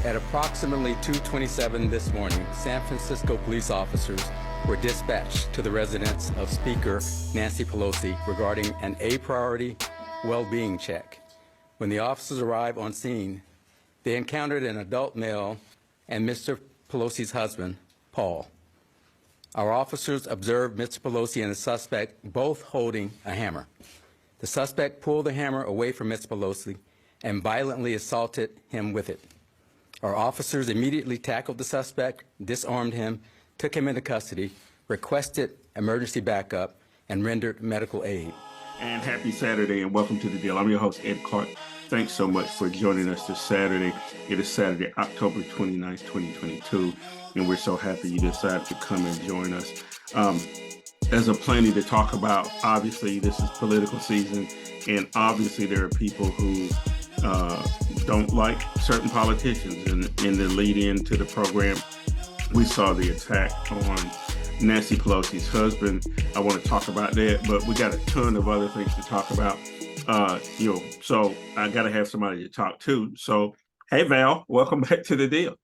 At approximately 2:27 this morning, San Francisco police officers were dispatched to the residence of Speaker Nancy Pelosi regarding an A-priority well-being check. When the officers arrived on scene, they encountered an adult male and Mr. Pelosi's husband, Paul. Our officers observed Mr. Pelosi and the suspect both holding a hammer. The suspect pulled the hammer away from Mr. Pelosi and violently assaulted him with it. Our officers immediately tackled the suspect, disarmed him, took him into custody, requested emergency backup, and rendered medical aid. And happy Saturday and welcome to The Deal. I'm your host, Ed Clark. Thanks so much for joining us this Saturday. It is Saturday, October 29th, 2022, and we're so happy you decided to come and join us. There's plenty to talk about. Obviously, this is political season, and obviously there are people who don't like certain politicians. And in the lead in to the program, we saw the attack on Nancy Pelosi's husband. I want to talk about that, but we got a ton of other things to talk about. So I got to have somebody to talk to. So, hey, Val, welcome back to The Deal.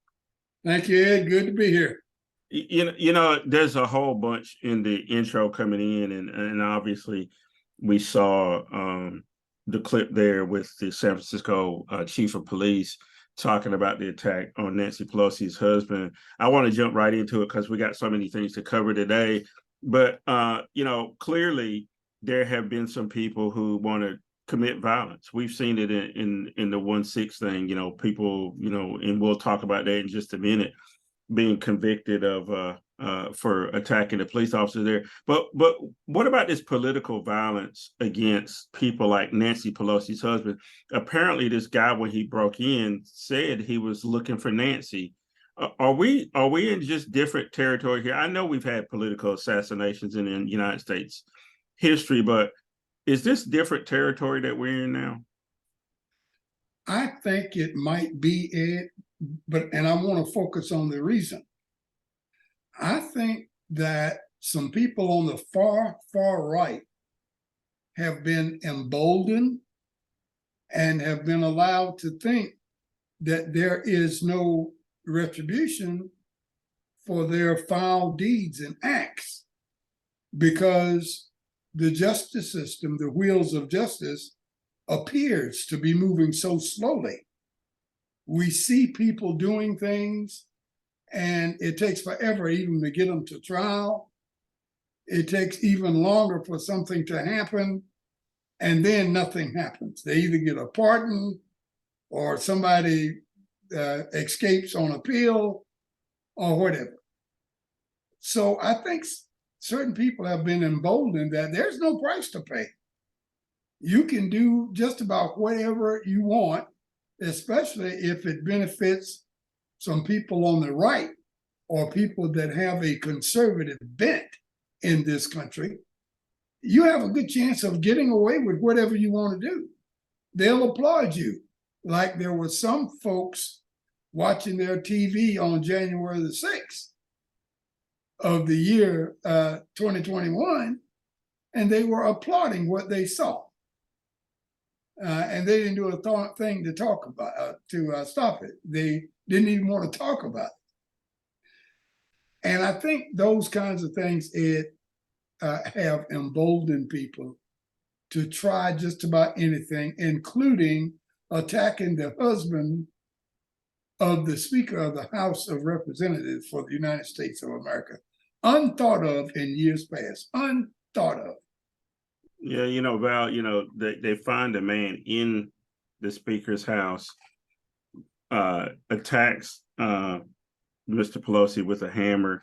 Thank you, Ed. Good to be here. You know, there's a whole bunch in the intro coming in, and obviously we saw the clip there with the San Francisco chief of police talking about the attack on Nancy Pelosi's husband. I want to jump right into it because we got so many things to cover today. But, clearly there have been some people who want to commit violence. We've seen it in the 1-6 thing, people, and we'll talk about that in just a minute, being convicted of for attacking the police officer there. But what about this political violence against people like Nancy Pelosi's husband? Apparently, this guy, when he broke in, said he was looking for Nancy. Are we in just different territory here? I know we've had political assassinations in the United States history, but is this different territory that we're in now? I think it might be, Ed, and I want to focus on the reason. I think that some people on the far right have been emboldened and have been allowed to think that there is no retribution for their foul deeds and acts because the justice system, the wheels of justice, appears to be moving so slowly. We see people doing things and it takes forever even to get them to trial. It takes even longer for something to happen, and then nothing happens. They either get a pardon or somebody escapes on appeal or whatever. So I think certain people have been emboldened that there's no price to pay. You can do just about whatever you want, especially if it benefits some people on the right or people that have a conservative bent in this country. You have a good chance of getting away with whatever you want to do. They'll applaud you. Like there were some folks watching their TV on January the 6th of the year 2021, and they were applauding what they saw. And they didn't do a thing to talk about, to stop it. They didn't even want to talk about it. And I think those kinds of things, have emboldened people to try just about anything, including attacking the husband of the Speaker of the House of Representatives for the United States of America. Unthought of in years past, unthought of. Yeah, Val, they find a man in the Speaker's house, attacks Mr. Pelosi with a hammer.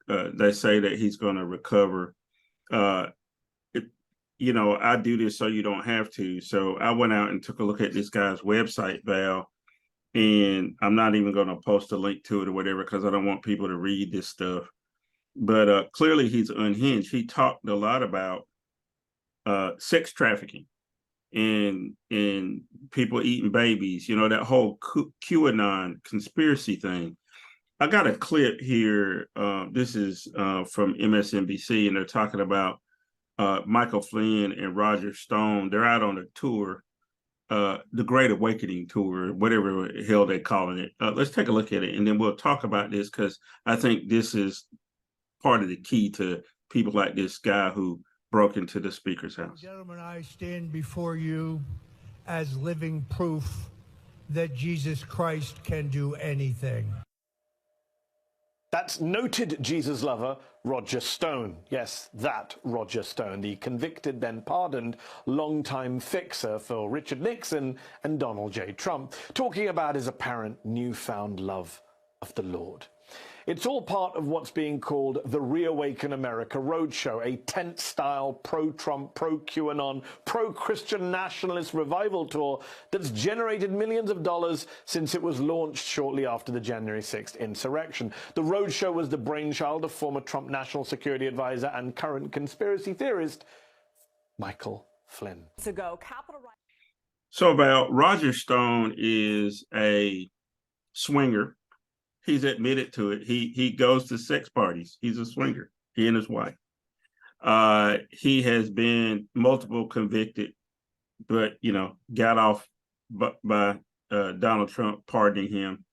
They say that he's going to recover. I do this so you don't have to. So I went out and took a look at this guy's website, Val, and I'm not even going to post a link to it or whatever because I don't want people to read this stuff. But clearly he's unhinged. He talked a lot about sex trafficking and people eating babies, that whole QAnon conspiracy thing. I got a clip here. This is from MSNBC, and they're talking about Michael Flynn and Roger Stone. They're out on a tour the Great Awakening tour, whatever the hell they're calling it. Let's take a look at it, and then we'll talk about this, because I think this is part of the key to people like this guy who broke into the Speaker's house. Gentlemen, I stand before you as living proof that Jesus Christ can do anything. That's noted Jesus lover Roger Stone. Yes, that Roger Stone, the convicted, then pardoned, longtime fixer for Richard Nixon and Donald J. Trump, talking about his apparent newfound love of the Lord. It's all part of what's being called the Reawaken America Roadshow, a tent-style pro-Trump, pro-QAnon, pro-Christian nationalist revival tour that's generated millions of dollars since it was launched shortly after the January 6th insurrection. The roadshow was the brainchild of former Trump national security advisor and current conspiracy theorist Michael Flynn. So, Val, Roger Stone is a swinger. He's admitted to it. He goes to sex parties. He's a swinger, he and his wife. He has been multiple convicted, but, got off by Donald Trump pardoning him.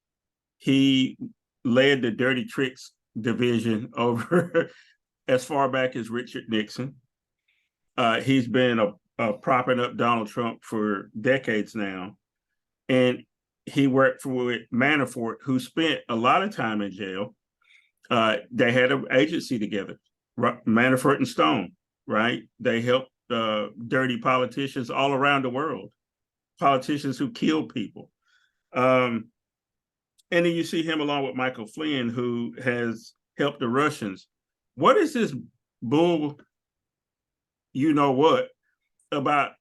He led the dirty tricks division over as far back as Richard Nixon. He's been propping up Donald Trump for decades now. And he worked for Manafort, who spent a lot of time in jail. They had an agency together, Manafort and Stone, right? They helped dirty politicians all around the world, politicians who killed people. And then you see him along with Michael Flynn, who has helped the Russians. What is this bull, what, about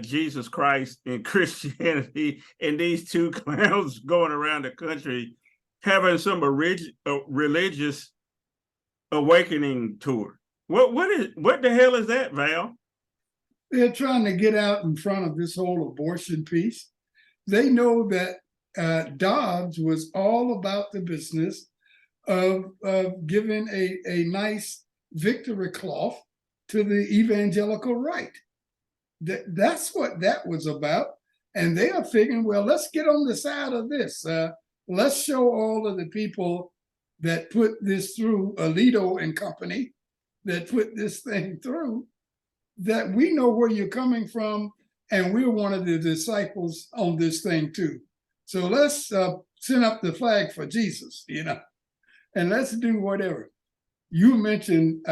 Jesus Christ and Christianity and these two clowns going around the country having some religious awakening tour? What the hell is that, Val? They're trying to get out in front of this whole abortion piece. They know that Dobbs was all about the business of giving a nice victory cloth to the evangelical right. That's what that was about. And they are figuring, well, let's get on the side of this. Let's show all of the people that put this through, Alito and company, that put this thing through, that we know where you're coming from, and we're one of the disciples on this thing too. So let's send up the flag for Jesus, and let's do whatever. You mentioned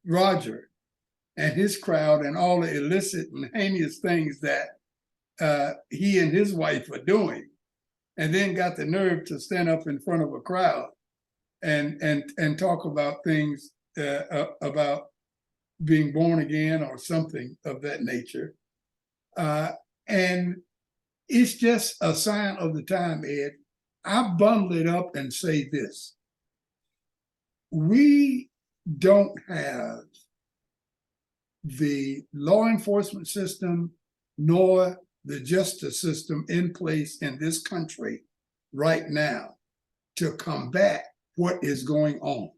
Roger and his crowd and all the illicit and heinous things that he and his wife are doing, and then got the nerve to stand up in front of a crowd and talk about things about being born again or something of that nature. And it's just a sign of the time, Ed. I bundle it up and say this. We don't have the law enforcement system nor the justice system in place in this country right now to combat what is going on.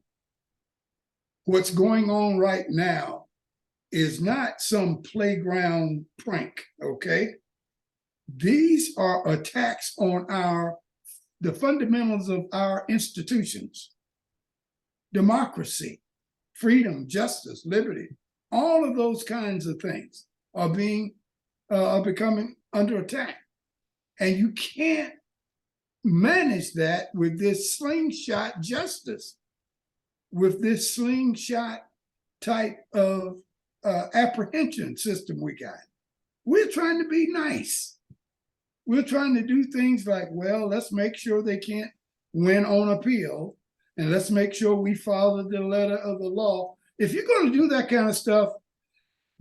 What's going on right now is not some playground prank, okay? These are attacks on the fundamentals of our institutions: democracy, freedom, justice, liberty. All of those kinds of things are becoming under attack. And you can't manage that with this slingshot justice, with this slingshot type of apprehension system we got. We're trying to be nice. We're trying to do things like, well, let's make sure they can't win on appeal, and let's make sure we follow the letter of the law. If you're going to do that kind of stuff,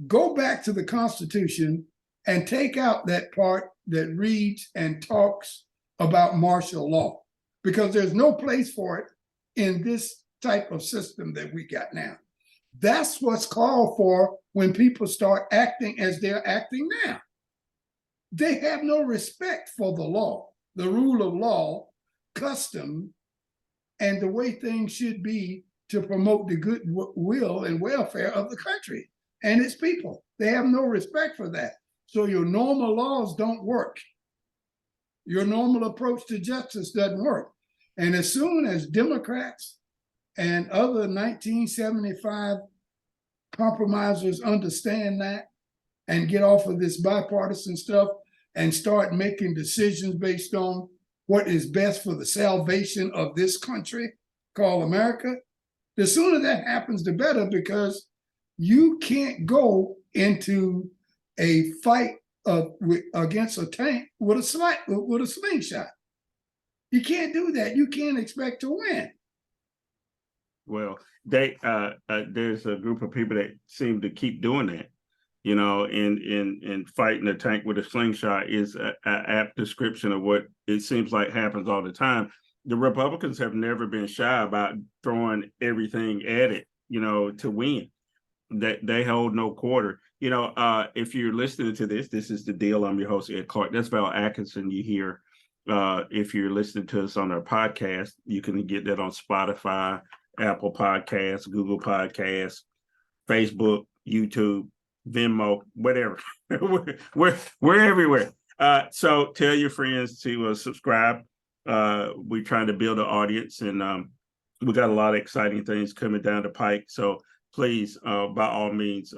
go back to the Constitution and take out that part that reads and talks about martial law, because there's no place for it in this type of system that we got now. That's what's called for when people start acting as they're acting now. They have no respect for the law, the rule of law, custom, and the way things should be to promote the good will and welfare of the country and its people. They have no respect for that. So your normal laws don't work. Your normal approach to justice doesn't work. And as soon as Democrats and other 1975 compromisers understand that and get off of this bipartisan stuff and start making decisions based on what is best for the salvation of this country called America, the sooner that happens, the better, because you can't go into a fight against a tank with a slingshot. You can't do that. You can't expect to win. Well, there's a group of people that seem to keep doing that, you know, and fighting a tank with a slingshot is an apt description of what it seems like happens all the time. The Republicans have never been shy about throwing everything at it, you know, to win. That they hold no quarter. You know, if you're listening to this is The Deal. I'm your host, Ed Clark. That's Val Atkinson you hear. If you're listening to us on our podcast, you can get that on Spotify, Apple Podcasts, Google Podcasts, Facebook, YouTube, Venmo, whatever. we're everywhere. So tell your friends to subscribe. We're trying to build an audience, and we got a lot of exciting things coming down the pike. So please, by all means,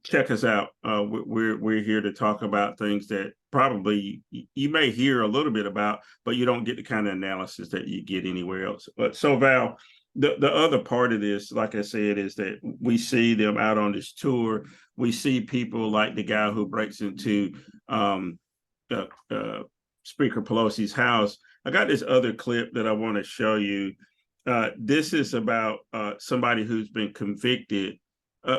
check us out. We're here to talk about things that probably you may hear a little bit about, but you don't get the kind of analysis that you get anywhere else. But so, Val, the other part of this, like I said, is that we see them out on this tour. We see people like the guy who breaks into Speaker Pelosi's house. I got this other clip that I want to show you. This is about somebody who's been convicted,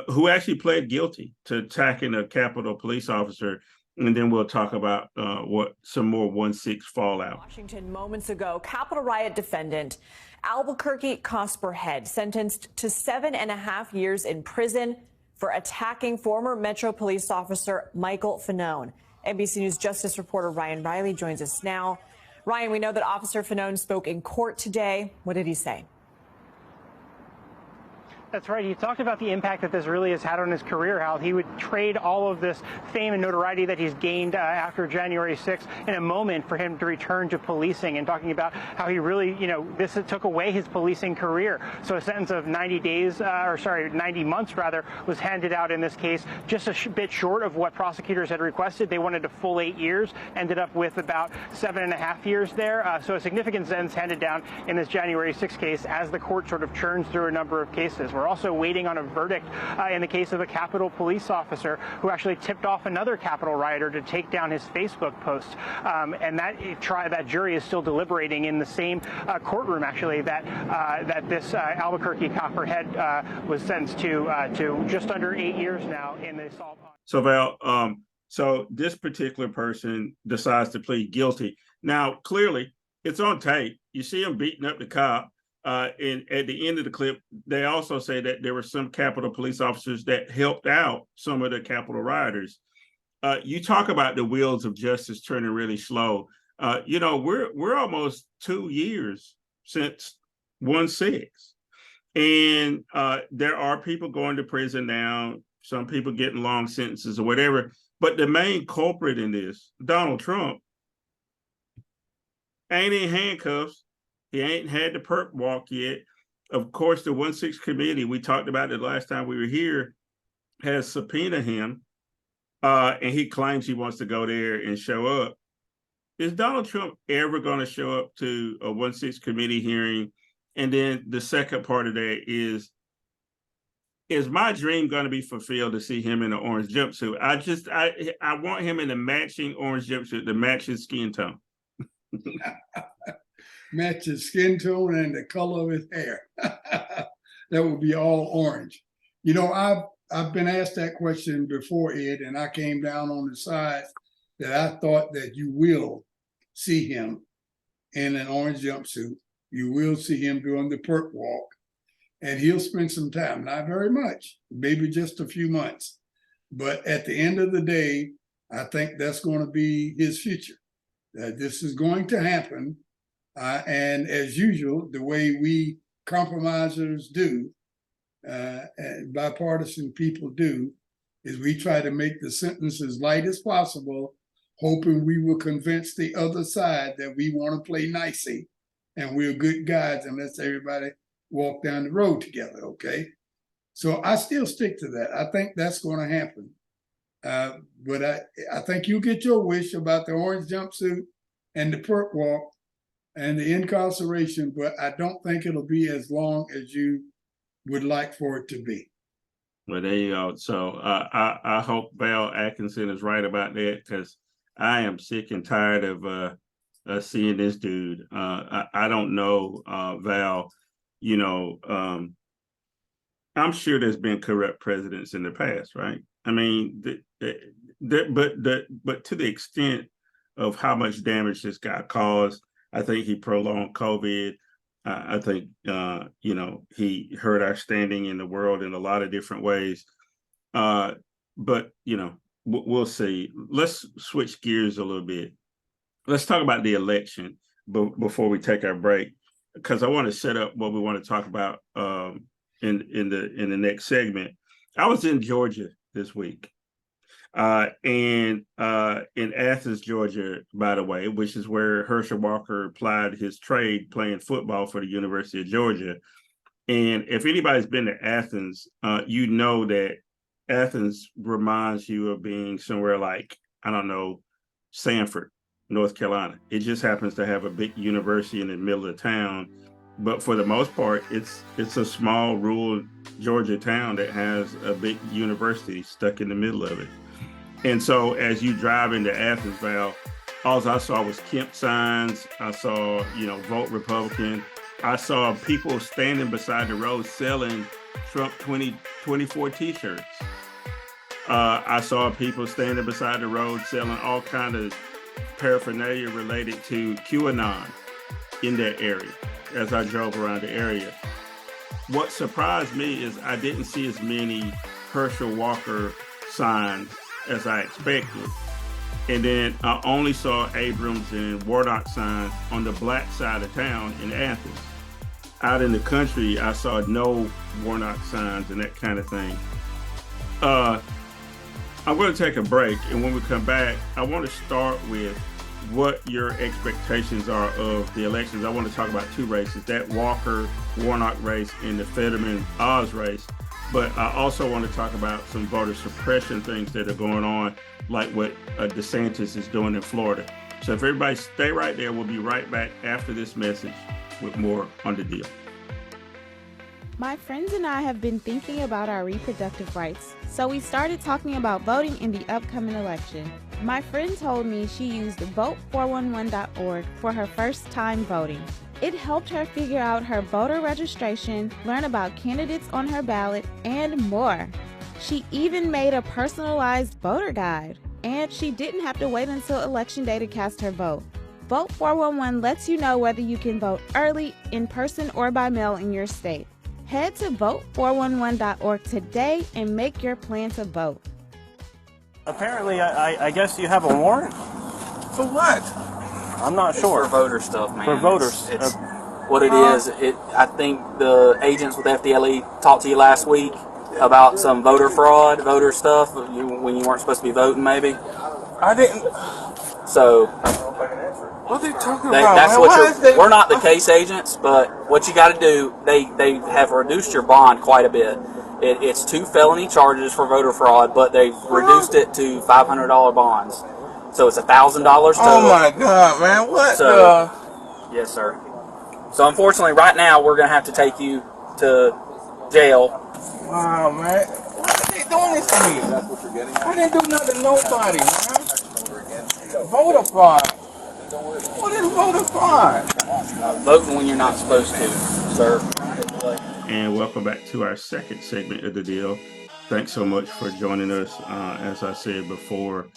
who actually pled guilty to attacking a Capitol police officer. And then we'll talk about what some more 1-6 fallout. Washington moments ago, Capitol riot defendant Albuquerque Cosperhead sentenced to 7.5 years in prison for attacking former Metro police officer Michael Fanone. NBC News Justice reporter Ryan Riley joins us now. Ryan, we know that Officer Fanone spoke in court today. What did he say? That's right. He talked about the impact that this really has had on his career, how he would trade all of this fame and notoriety that he's gained after January 6th in a moment for him to return to policing, and talking about how he really, this took away his policing career. So a sentence of 90 months rather, was handed out in this case, just a bit short of what prosecutors had requested. They wanted a full 8 years, ended up with about 7.5 years there. So a significant sentence handed down in this January 6th case as the court sort of churns through a number of cases. We're also waiting on a verdict in the case of a Capitol police officer who actually tipped off another Capitol rioter to take down his Facebook post. And that jury is still deliberating in the same courtroom, actually, that this Albuquerque Copperhead was sentenced to just under 8 years now in the assault. So, Val, so this particular person decides to plead guilty. Now, clearly, it's on tape. You see him beating up the cop. And at the end of the clip, they also say that there were some Capitol police officers that helped out some of the Capitol rioters. You talk about the wheels of justice turning really slow. We're almost 2 years since 1-6, and there are people going to prison now. Some people getting long sentences or whatever. But the main culprit in this, Donald Trump, ain't in handcuffs. He ain't had the perp walk yet. Of course, the 1-6 committee, we talked about it last time we were here, has subpoenaed him, and he claims he wants to go there and show up. Is Donald Trump ever going to show up to a 1-6 committee hearing? And then the second part of that is my dream going to be fulfilled to see him in an orange jumpsuit? I want him in a matching orange jumpsuit to match his skin tone. Match his skin tone and the color of his hair. That would be all orange. I've been asked that question before, Ed, and I came down on the side that I thought that you will see him in an orange jumpsuit. You will see him doing the perp walk, and he'll spend some time, not very much, maybe just a few months. But at the end of the day, I think that's going to be his future. This is going to happen. And as usual, the way we compromisers do, and bipartisan people do, is we try to make the sentence as light as possible, hoping we will convince the other side that we want to play nicey and we're good guys and let's everybody walk down the road together, okay? So I still stick to that. I think that's going to happen. But I think you get your wish about the orange jumpsuit and the perk walk and the incarceration, but I don't think it'll be as long as you would like for it to be. Well, there you go. So I hope Val Atkinson is right about that, because I am sick and tired of seeing this dude. I don't know, Val, you know, I'm sure there's been corrupt presidents in the past, right? I mean, but to the extent of how much damage this guy caused, I think he prolonged COVID. I think, you know, he hurt our standing in the world in a lot of different ways. But, you know, we'll see. Let's switch gears a little bit. Let's talk about the election before we take our break, because I want to set up what we want to talk about in the next segment. I was in Georgia this week. And in Athens, Georgia, by the way, which is where Herschel Walker applied his trade playing football for the University of Georgia. And if anybody's been to Athens, you know that Athens reminds you of being somewhere like, I don't know, Sanford, North Carolina. It just happens to have a big university in the middle of town. But for the most part, it's a small rural Georgia town that has a big university stuck in the middle of it. And so as you drive into Athens, Val, all I saw was Kemp signs. I saw, you know, vote Republican. I saw people standing beside the road selling Trump 2024 t-shirts. I saw people standing beside the road selling all kind of paraphernalia related to QAnon in that area as I drove around the area. What surprised me is I didn't see as many Herschel Walker signs as I expected. And then I only saw Abrams and Warnock signs on the black side of town in Athens. Out in the country, I saw no Warnock signs and that kind of thing. I'm going to take a break, and when we come back, I want to start with what your expectations are of the elections. I want to talk about two races, that Walker-Warnock race and the Fetterman-Oz race. But I also want to talk about some voter suppression things that are going on, like what DeSantis is doing in Florida. So if everybody stay right there, we'll be right back after this message with more on The Deal. My friends and I have been thinking about our reproductive rights, so we started talking about voting in the upcoming election. My friend told me she used vote411.org for her first time voting. It helped her figure out her voter registration, learn about candidates on her ballot, and more. She even made a personalized voter guide, and she didn't have to wait until Election Day to cast her vote. Vote 411 lets you know whether you can vote early, in person, or by mail in your state. Head to vote411.org today and make your plan to vote. Apparently, I guess you have a warrant? For what? I'm not sure. For voter stuff, man. For voters. It's what it is. I think the agents with FDLE talked to you last week about some voter fraud, voter stuff, when you weren't supposed to be voting, maybe. I didn't. So. What are they talking about? That's what we're not the case agents, but what you got to do, they have reduced your bond quite a bit. It's 2 felony charges for voter fraud, but they've reduced it to $500 bonds. So it's $1,000 total. Oh my God, man! What? Yes, sir. So unfortunately, right now we're gonna have to take you to jail. Wow, man! Why are they doing this to me? That's what you're getting at. I didn't do nothing to nobody, man. Voter fraud. What is voter fraud? Voting when you're not supposed to, sir. And welcome back to our second segment of The Deal. Thanks so much for joining us. As I said before,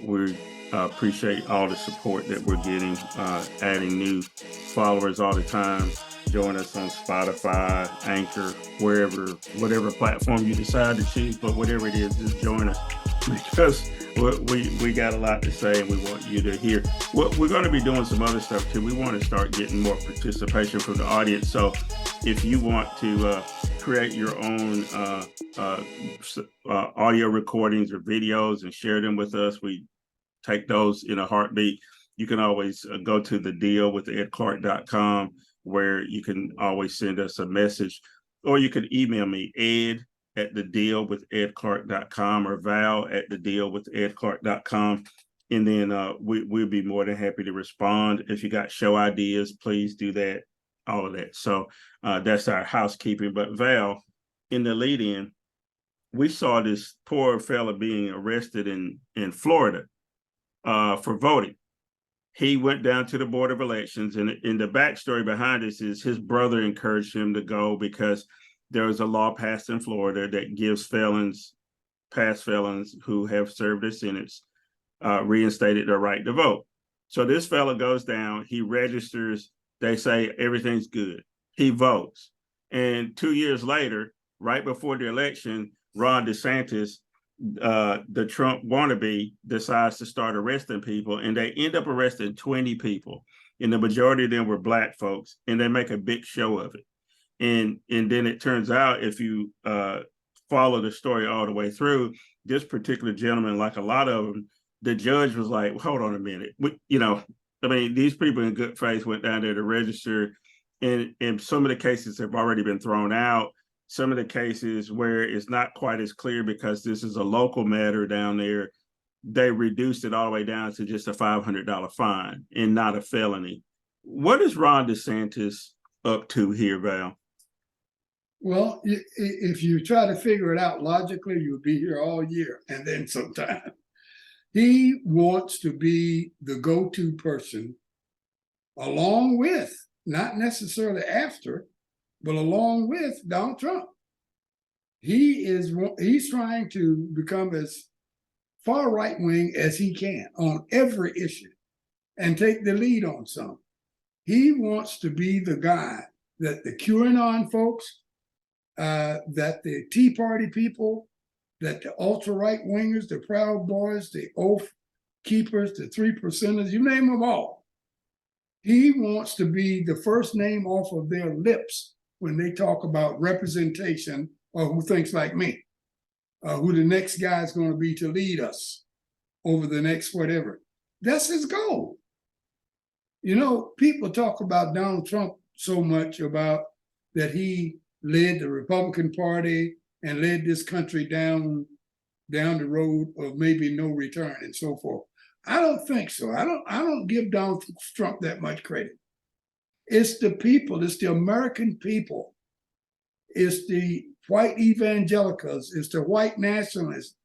we appreciate all the support that we're getting, adding new followers all the time. Join us on Spotify, Anchor, whatever platform you decide to choose, but whatever it is, just join us because we got a lot to say and we want you to hear. We're going to be doing some other stuff too. We want to start getting more participation from the audience. So if you want to create your own audio recordings or videos and share them with us, we take those in a heartbeat. You can always go to the dealwithedclark.com, where you can always send us a message, or you can email me, ed@thedealwithedclark.com or val@thedealwithedclark.com. And then we'll be more than happy to respond. If you got show ideas, please do that, all of that. So that's our housekeeping. But Val, in the lead in, we saw this poor fella being arrested in Florida for voting. He went down to the Board of Elections, and in the backstory behind this is his brother encouraged him to go because there was a law passed in Florida that gives past felons who have served their sentence, reinstated their right to vote. So this fella goes down, he registers, they say everything's good. He votes. And 2 years later, right before the election, Ron DeSantis, the Trump wannabe, decides to start arresting people, and they end up arresting 20 people. And the majority of them were Black folks, and they make a big show of it. And then it turns out, if you follow the story all the way through, this particular gentleman, like a lot of them, the judge was like, hold on a minute. These people in good faith went down there to register, and some of the cases have already been thrown out. Some of the cases where it's not quite as clear because this is a local matter down there, they reduced it all the way down to just a $500 fine and not a felony. What is Ron DeSantis up to here, Val? Well, if you try to figure it out logically, you'll be here all year and then sometime. He wants to be the go-to person, along with, not necessarily after, but along with Donald Trump. He's trying to become as far right-wing as he can on every issue and take the lead on some. He wants to be the guy that the QAnon folks, that the Tea Party people, that the ultra-right wingers, the Proud Boys, the Oath Keepers, the 3%ers, you name them all. He wants to be the first name off of their lips when they talk about representation, or who thinks like me, who the next guy is going to be to lead us over the next whatever. That's his goal. You know, people talk about Donald Trump so much about that he led the Republican Party and led this country down the road of maybe no return and so forth. I don't think so. I don't give Donald Trump that much credit. It's the people, it's the American people, it's the white evangelicals, it's the white nationalists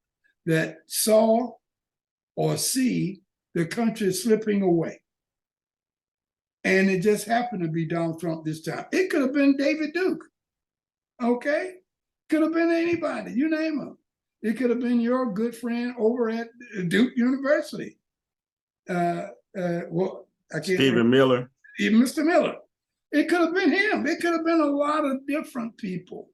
that saw or see the country slipping away. And it just happened to be Donald Trump this time. It could have been David Duke, okay? Could have been anybody, you name him. It could have been your good friend over at Duke University. Stephen Miller. Mr. Miller. It could have been him. It could have been a lot of different people.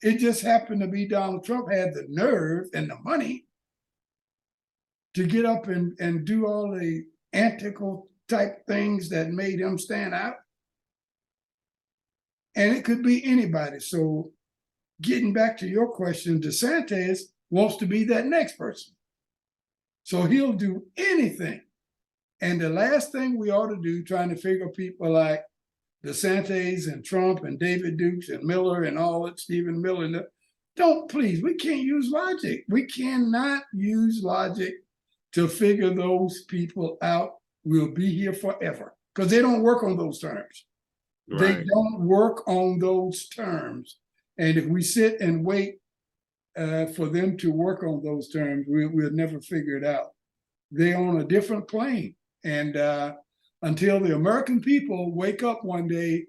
It just happened to be Donald Trump had the nerve and the money to get up and do all the antical type things that made him stand out. And it could be anybody. So getting back to your question, DeSantis wants to be that next person. So he'll do anything. And the last thing we ought to do, trying to figure people like DeSantis and Trump and David Dukes and Miller and all that, Stephen Miller, please, we can't use logic. We cannot use logic to figure those people out. We'll be here forever because they don't work on those terms. Right. They don't work on those terms. And if we sit and wait for them to work on those terms, we'll never figure it out. They're on a different plane. And until the American people wake up one day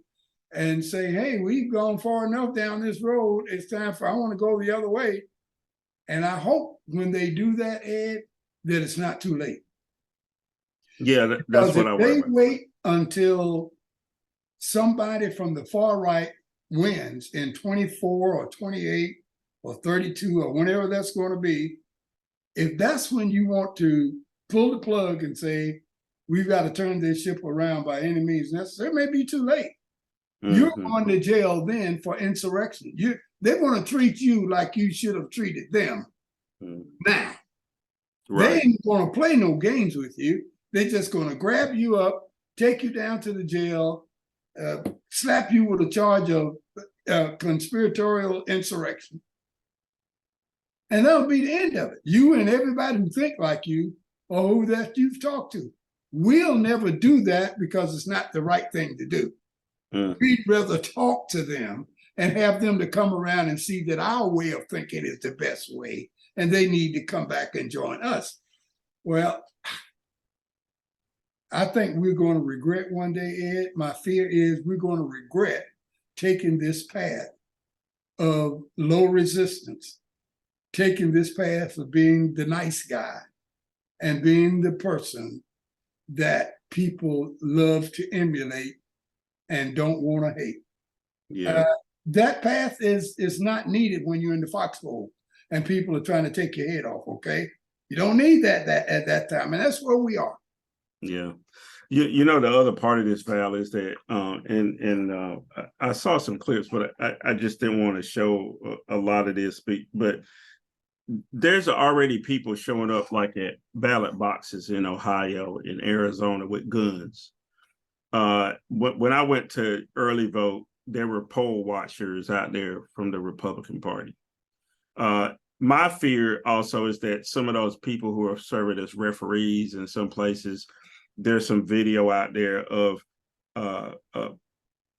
and say, hey, we've gone far enough down this road, it's time I want to go the other way. And I hope when they do that, Ed, that it's not too late. Yeah, that's what I want. If they wait until somebody from the far right wins in 24 or 28 or 32 or whenever that's going to be, if that's when you want to pull the plug and say, we've got to turn this ship around by any means necessary, it may be too late. You're going to jail then for insurrection. They're going to treat you like you should have treated them. Now, they ain't going to play no games with you. They're just going to grab you up, take you down to the jail, slap you with a charge of conspiratorial insurrection. And that'll be the end of it. You and everybody who think like you or who that you've talked to. We'll never do that because it's not the right thing to do. We'd rather talk to them and have them to come around and see that our way of thinking is the best way, and they need to come back and join us. Well, I think we're going to regret one day, Ed. My fear is we're going to regret taking this path of low resistance, taking this path of being the nice guy and being the person that people love to emulate and don't want to hate. Yeah. That path is not needed when you're in the foxhole and people are trying to take your head off, okay? You don't need that at that time, and that's where we are. Yeah. You know, the other part of this, Val, is that, I saw some clips, but I just didn't want to show a lot of this, but there's already people showing up like at ballot boxes in Ohio, in Arizona with guns. When I went to early vote, there were poll watchers out there from the Republican Party. My fear also is that some of those people who are serving as referees in some places, there's some video out there of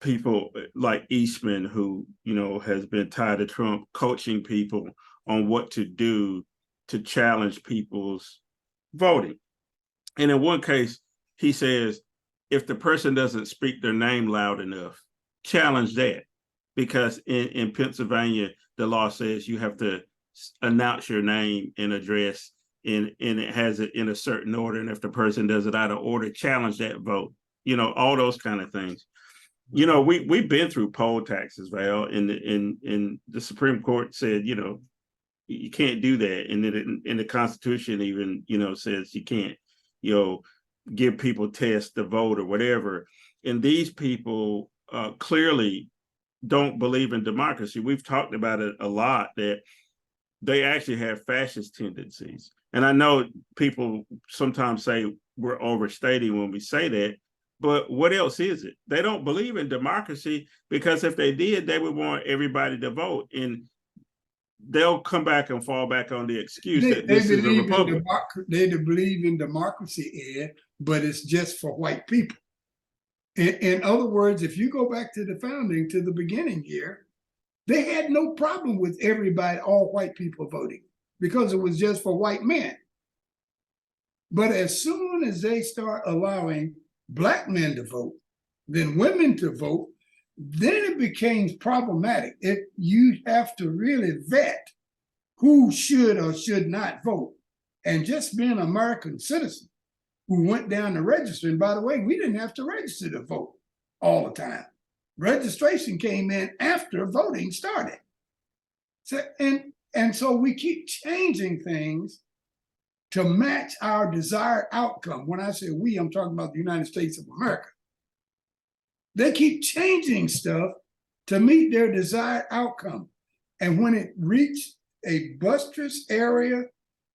people like Eastman, who, has been tied to Trump, coaching people on what to do to challenge people's voting. And in one case, he says, if the person doesn't speak their name loud enough, challenge that. Because in Pennsylvania, the law says you have to announce your name and address, and it has it in a certain order. And if the person does it out of order, challenge that vote. All those kind of things. We've been through poll taxes, Val, and the Supreme Court said, you can't do that. And then in the Constitution even, says you can't, give people tests to vote or whatever. And these people clearly don't believe in democracy. We've talked about it a lot, that they actually have fascist tendencies. And I know people sometimes say we're overstating when we say that, but what else is it? They don't believe in democracy, because if they did, they would want everybody to vote. And they'll come back and fall back on the excuse that this is a republic. They believe in democracy, Ed, but it's just for white people. In other words, if you go back to the founding, to the beginning here, they had no problem with everybody, all white people voting, because it was just for white men. But as soon as they start allowing Black men to vote, then women to vote, then it became problematic. You have to really vet who should or should not vote. And just being an American citizen who went down to register, and by the way, we didn't have to register to vote all the time. Registration came in after voting started. So, and so we keep changing things to match our desired outcome. When I say we, I'm talking about the United States of America. They keep changing stuff to meet their desired outcome. And when it reached a buttress area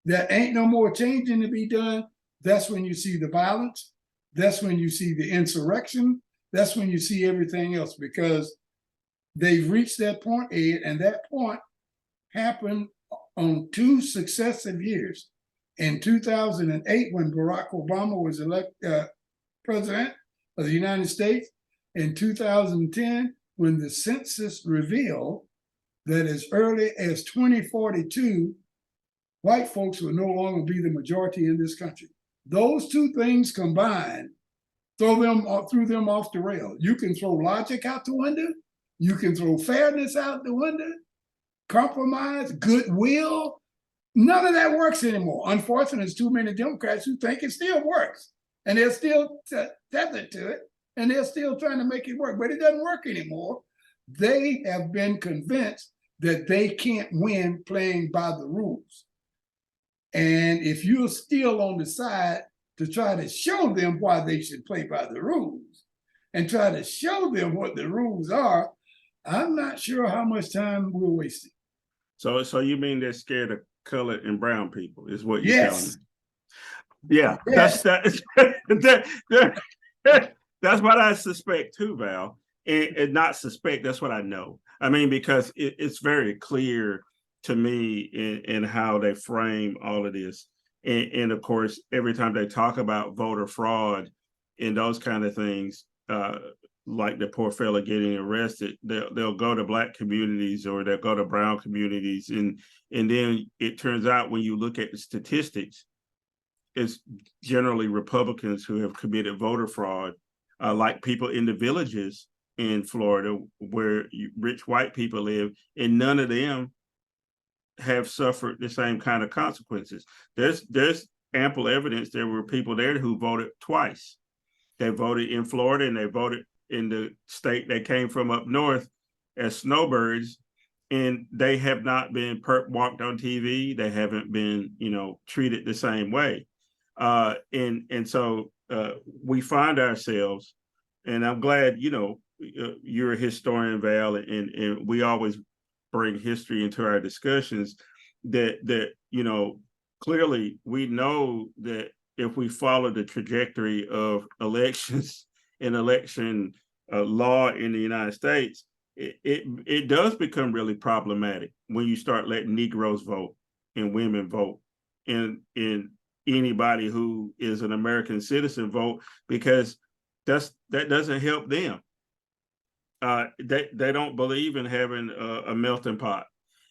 that ain't no more changing to be done, that's when you see the violence. That's when you see the insurrection. That's when you see everything else, because they've reached that point, Ed, and that point happened on 2 successive years. In 2008, when Barack Obama was elected president of the United States, in 2010, when the census revealed that as early as 2042, white folks will no longer be the majority in this country. Those 2 things combined threw them off the rail. You can throw logic out the window. You can throw fairness out the window, compromise, goodwill. None of that works anymore. Unfortunately, there's too many Democrats who think it still works, and they're still tethered to it, and they're still trying to make it work, but it doesn't work anymore. They have been convinced that they can't win playing by the rules. And if you're still on the side to try to show them why they should play by the rules, and try to show them what the rules are, I'm not sure how much time we're wasting. So you mean they're scared of colored and brown people is what you're telling me? Yeah, Yes. that's what I suspect too, Val, and not suspect. That's what I know. I mean, because it's very clear to me in how they frame all of this, and of course, every time they talk about voter fraud and those kind of things, like the poor fella getting arrested, they'll go to Black communities or they'll go to brown communities, and then it turns out when you look at the statistics, it's generally Republicans who have committed voter fraud, like people in the villages in Florida where rich white people live, and none of them have suffered the same kind of consequences. There's ample evidence there were people there who voted twice. They voted in Florida and they voted in the state they came from up north as snowbirds, and they have not been walked on TV. They haven't been, treated the same way. And so we find ourselves, and I'm glad, you're a historian, Val, and we always bring history into our discussions, that clearly we know that if we follow the trajectory of elections and election law in the United States, it does become really problematic when you start letting Negroes vote and women vote and anybody who is an American citizen vote, because that doesn't help them. They don't believe in having a melting pot,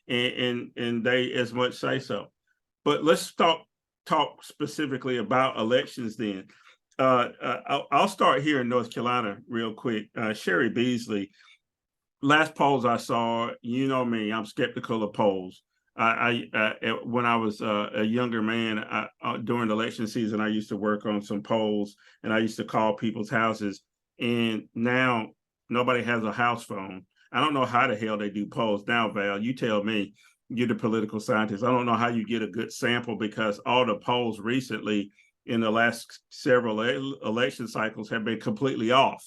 and they as much say so. But let's talk specifically about elections then. I'll start here in North Carolina real quick. Sherry Beasley, last polls I saw, you know me, I'm skeptical of polls. When I was a younger man, during the election season, I used to work on some polls, and I used to call people's houses. And now nobody has a house phone. I don't know how the hell they do polls now, Val. You tell me. You're the political scientist. I don't know how you get a good sample, because all the polls recently in the last several election cycles have been completely off.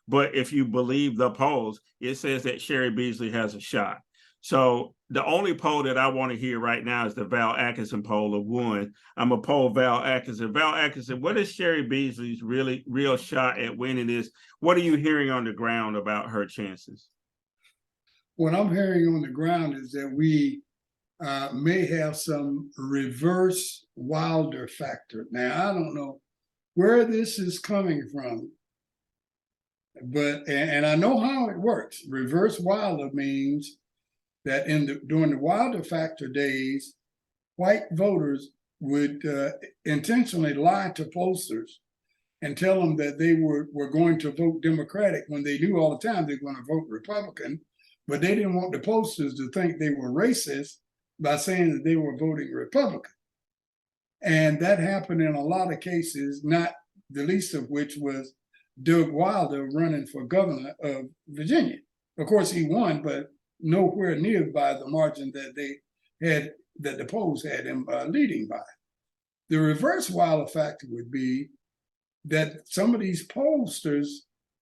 But if you believe the polls, it says that Sherry Beasley has a shot. So the only poll that I want to hear right now is the Val Atkinson poll of 1. I'm a poll Val Atkinson. Val Atkinson, what is Sherry Beasley's real shot at winning this? What are you hearing on the ground about her chances? What I'm hearing on the ground is that we may have some reverse Wilder factor. Now, I don't know where this is coming from, but and I know how it works. Reverse Wilder means that during the Wilder factor days, white voters would intentionally lie to pollsters and tell them that they were going to vote Democratic when they knew all the time they were going to vote Republican, but they didn't want the pollsters to think they were racist by saying that they were voting Republican. And that happened in a lot of cases, not the least of which was Doug Wilder running for governor of Virginia. Of course, he won, but nowhere near by the margin that the polls had him leading by. The reverse Wilder factor would be that some of these pollsters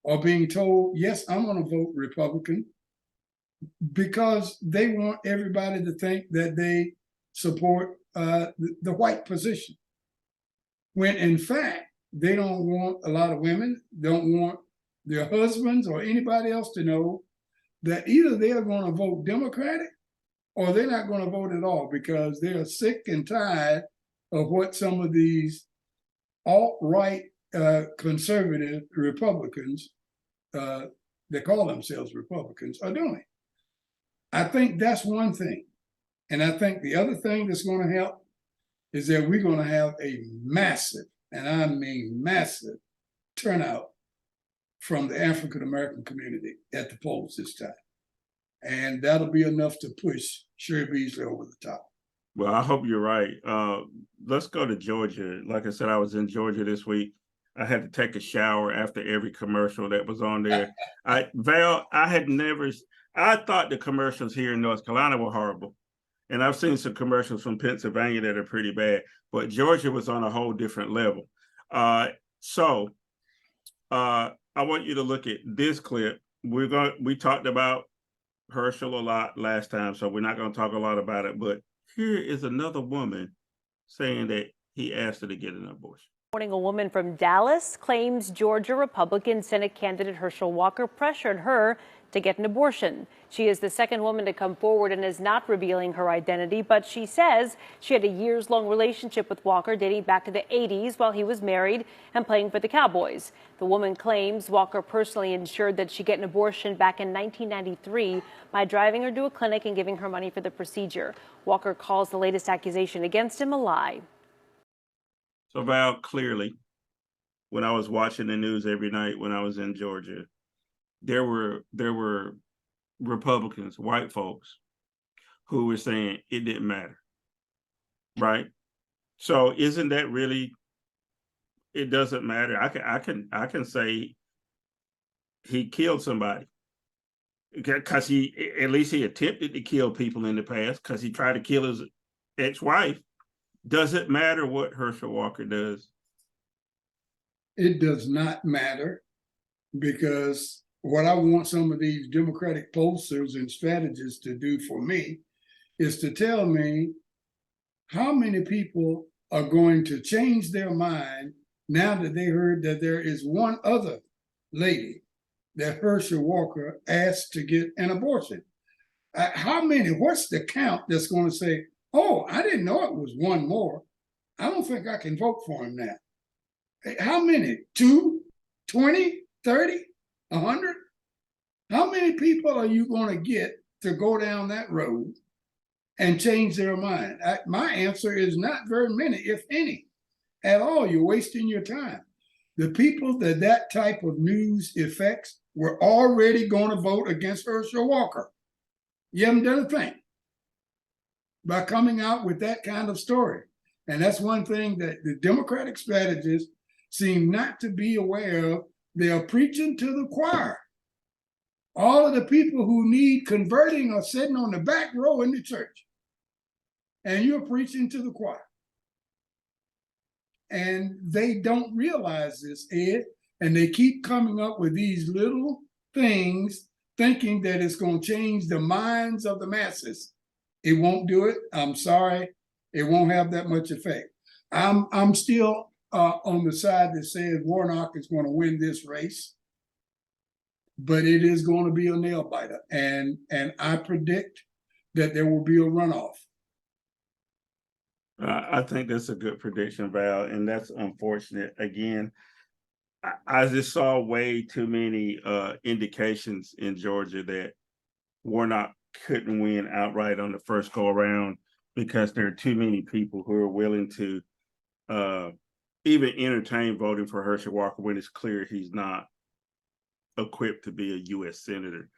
are being told, yes, I'm going to vote Republican, because they want everybody to think that they support the white position, when in fact they don't want a lot of women, don't want their husbands or anybody else to know that either they're going to vote Democratic or they're not going to vote at all, because they're sick and tired of what some of these alt-right conservative Republicans that call themselves Republicans are doing. I think that's one thing. And I think the other thing that's going to help is that we're going to have a massive, and I mean massive, turnout from the African-American community at the polls this time. And that'll be enough to push Sherry Beasley over the top. Well, I hope you're right. Let's go to Georgia. Like I said, I was in Georgia this week. I had to take a shower after every commercial that was on there. Val, I thought the commercials here in North Carolina were horrible. And I've seen some commercials from Pennsylvania that are pretty bad, but Georgia was on a whole different level. So I want you to look at this clip. We talked about Herschel a lot last time, so we're not going to talk a lot about it. But here is another woman saying that he asked her to get an abortion. A woman from Dallas claims Georgia Republican Senate candidate Herschel Walker pressured her to get an abortion. She is the second woman to come forward and is not revealing her identity, but she says she had a years-long relationship with Walker dating back to the 80s while he was married and playing for the Cowboys. The woman claims Walker personally ensured that she get an abortion back in 1993 by driving her to a clinic and giving her money for the procedure. Walker calls the latest accusation against him a lie. So Val, clearly, when I was watching the news every night when I was in Georgia, there were Republicans, white folks, who were saying it didn't matter, right? So isn't that really? It doesn't matter. I can say he killed somebody because at least he attempted to kill people in the past because he tried to kill his ex-wife. Does it matter what Herschel Walker does? It does not matter, because what I want some of these Democratic pollsters and strategists to do for me is to tell me how many people are going to change their mind now that they heard that there is one other lady that Herschel Walker asked to get an abortion. How many? What's the count that's going to say, oh, I didn't know it was one more. I don't think I can vote for him now. How many? 2, 20, 30, 100? How many people are you going to get to go down that road and change their mind? My answer is not very many, if any, at all. You're wasting your time. The people that type of news affects were already going to vote against Herschel Walker. You haven't done a thing by coming out with that kind of story. And that's one thing that the Democratic strategists seem not to be aware of. They are preaching to the choir. All of the people who need converting are sitting on the back row in the church. And you're preaching to the choir. And they don't realize this, Ed. And they keep coming up with these little things, thinking that it's going to change the minds of the masses. It won't do it. I'm sorry. It won't have that much effect. I'm still on the side that says Warnock is going to win this race, but it is going to be a nail biter. And I predict that there will be a runoff. I think that's a good prediction, Val, and that's unfortunate. Again, I just saw way too many indications in Georgia that Warnock couldn't win outright on the first go around because there are too many people who are willing to even entertain voting for Herschel Walker when it's clear he's not equipped to be a U.S. Senator.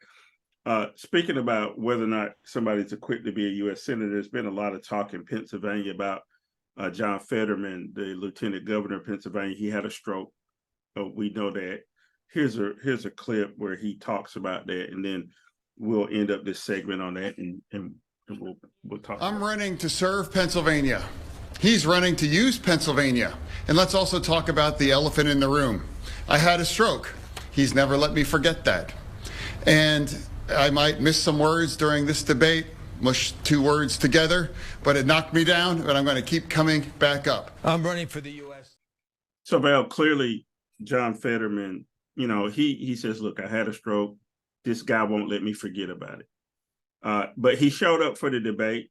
Speaking about whether or not somebody's equipped to be a U.S. Senator, there's been a lot of talk in Pennsylvania about John Fetterman, the Lieutenant Governor of Pennsylvania. He had a stroke. We know that. Here's a clip where he talks about that, and then we'll end up this segment on that, and we'll talk. I'm running to serve Pennsylvania. He's running to use Pennsylvania. And let's also talk about the elephant in the room. I had a stroke. He's never let me forget that. And I might miss some words during this debate, mush 2 words together, but it knocked me down, but I'm going to keep coming back up. I'm running for the U.S. So, Val, clearly, John Fetterman, he says, look, I had a stroke. This guy won't let me forget about it. But he showed up for the debate.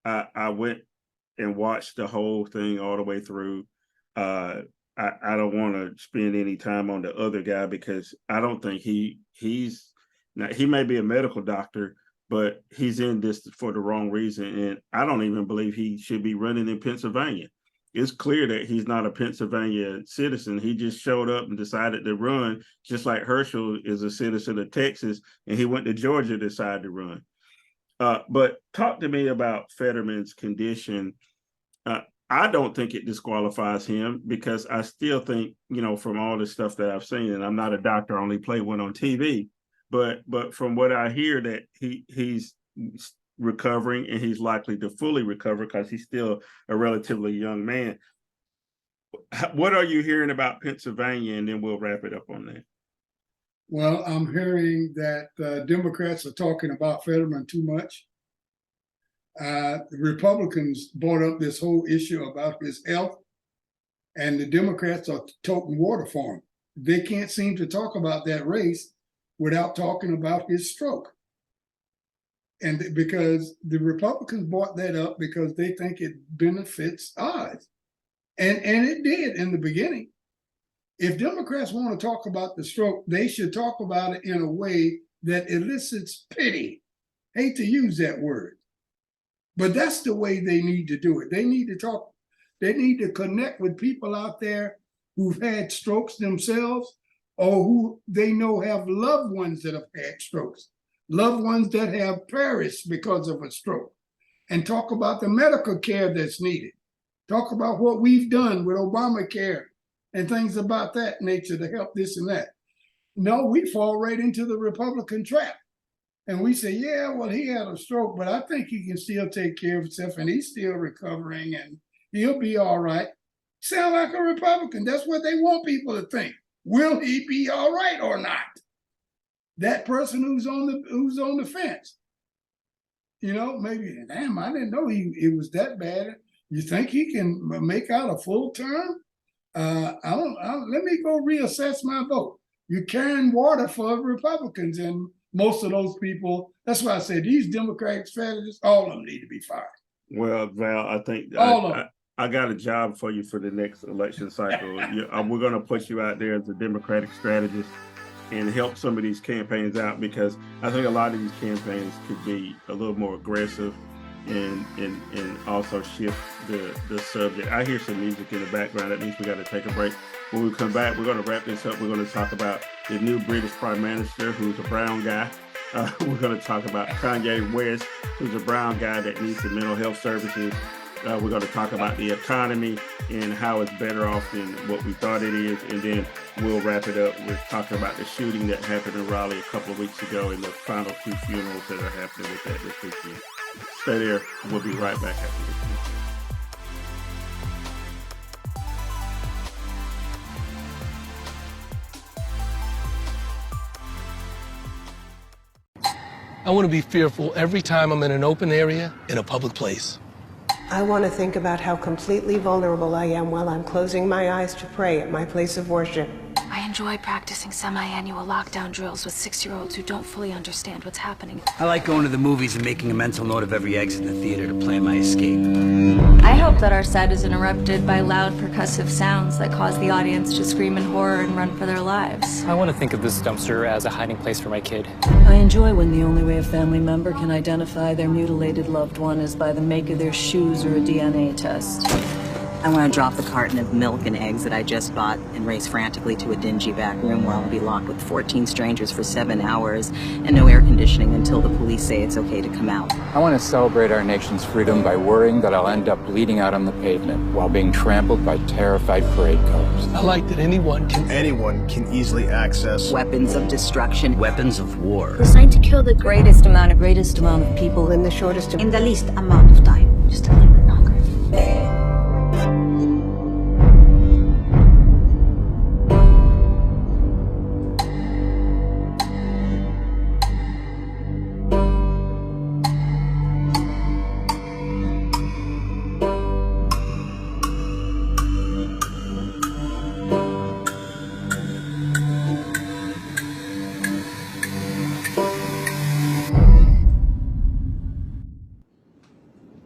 I went and watched the whole thing all the way through. I don't want to spend any time on the other guy because I don't think he's now, he may be a medical doctor, but he's in this for the wrong reason. And I don't even believe he should be running in Pennsylvania. It's clear that he's not a Pennsylvania citizen. He just showed up and decided to run, just like Herschel is a citizen of Texas, and he went to Georgia to decide to run. But talk to me about Fetterman's condition. I don't think it disqualifies him because I still think, from all the stuff that I've seen, and I'm not a doctor, I only play one on TV, but from what I hear that he's recovering and he's likely to fully recover because he's still a relatively young man. What are you hearing about Pennsylvania? And then we'll wrap it up on that. Well, I'm hearing that Democrats are talking about Fetterman too much. The Republicans brought up this whole issue about his health, and the Democrats are toting water for him. They can't seem to talk about that race without talking about his stroke. And because the Republicans brought that up because they think it benefits Oz. And it did in the beginning. If Democrats want to talk about the stroke, they should talk about it in a way that elicits pity. Hate to use that word, but that's the way they need to do it. They need to talk, they need to connect with people out there who've had strokes themselves or who they know have loved ones that have had strokes, loved ones that have perished because of a stroke, and talk about the medical care that's needed. Talk about what we've done with Obamacare and things about that nature to help this and that. No, we fall right into the Republican trap. And we say, yeah, well, he had a stroke, but I think he can still take care of himself and he's still recovering and he'll be all right. Sound like a Republican. That's what they want people to think. Will he be all right or not? That person who's on the fence. You know, maybe, damn, I didn't know it was that bad. You think he can make out a full term? Let me go reassess my vote. You're carrying water for Republicans, and most of those people, that's why I said these Democratic strategists, all of them need to be fired. Well, Val, I think I got a job for you for the next election cycle. We're going to put you out there as a Democratic strategist and help some of these campaigns out, because I think a lot of these campaigns could be a little more aggressive and also shift the subject. I hear some music in the background. That means we got to take a break. When we come back, we're going to wrap this up. We're going to talk about the new British Prime Minister, who's a brown guy. We're going to talk about Kanye West, who's a brown guy that needs some mental health services. We're going to talk about the economy and how it's better off than what we thought it is. And then we'll wrap it up with talking about the shooting that happened in Raleigh a couple of weeks ago and the final 2 funerals that are happening with that this weekend. Stay there. We'll be right back after this. I want to be fearful every time I'm in an open area, in a public place. I want to think about how completely vulnerable I am while I'm closing my eyes to pray at my place of worship. I enjoy practicing semi-annual lockdown drills with 6-year-olds who don't fully understand what's happening. I like going to the movies and making a mental note of every exit in the theater to plan my escape. I hope that our set is interrupted by loud percussive sounds that cause the audience to scream in horror and run for their lives. I want to think of this dumpster as a hiding place for my kid. I enjoy when the only way a family member can identify their mutilated loved one is by the make of their shoes or a DNA test. I want to drop the carton of milk and eggs that I just bought and race frantically to a dingy back room where I'll be locked with 14 strangers for 7 hours and no air conditioning until the police say it's okay to come out. I want to celebrate our nation's freedom by worrying that I'll end up bleeding out on the pavement while being trampled by terrified parade cars. I like that anyone can easily access weapons of destruction, weapons of war. Designed to kill the greatest amount of people in the shortest in the least amount of time. Just a little bit longer.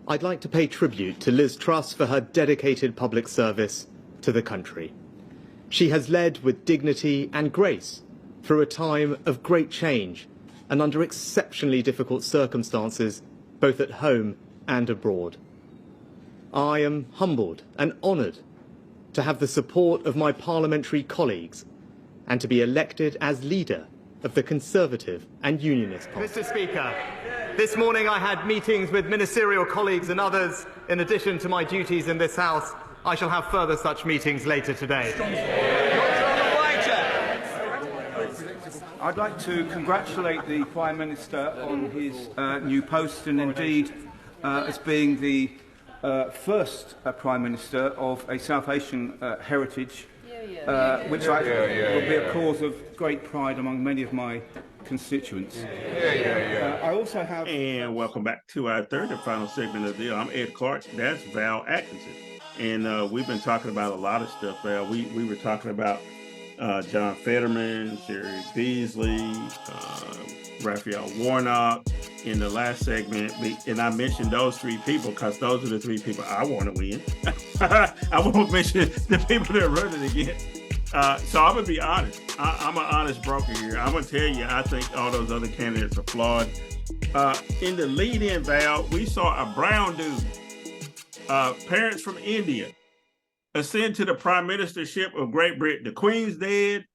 I'd like to pay tribute to Liz Truss for her dedicated public service to the country. She has led with dignity and grace through a time of great change and under exceptionally difficult circumstances, both at home and abroad. I am humbled and honoured to have the support of my parliamentary colleagues and to be elected as leader of the Conservative and Unionist Party. Mr. Speaker, this morning I had meetings with ministerial colleagues and others. In addition to my duties in this House, I shall have further such meetings later today. I'd like to congratulate the Prime Minister on his new post and indeed as being the first Prime Minister of a South Asian heritage which I will be a cause of great pride among many of my constituents. I also have... And welcome back to our third and final segment of the deal. I'm Ed Clark. That's Val Atkinson. And we've been talking about a lot of stuff, Val. We were talking about John Fetterman, Jerry Beasley, Raphael Warnock in the last segment. And I mentioned those three people because those are the three people I want to win. I won't mention the people that are running against. So I'm going to be honest. I'm an honest broker here. I'm going to tell you, I think all those other candidates are flawed. In the lead-in, Val, we saw a brown dude, parents from India, ascend to the prime ministership of Great Britain. The Queen's dead.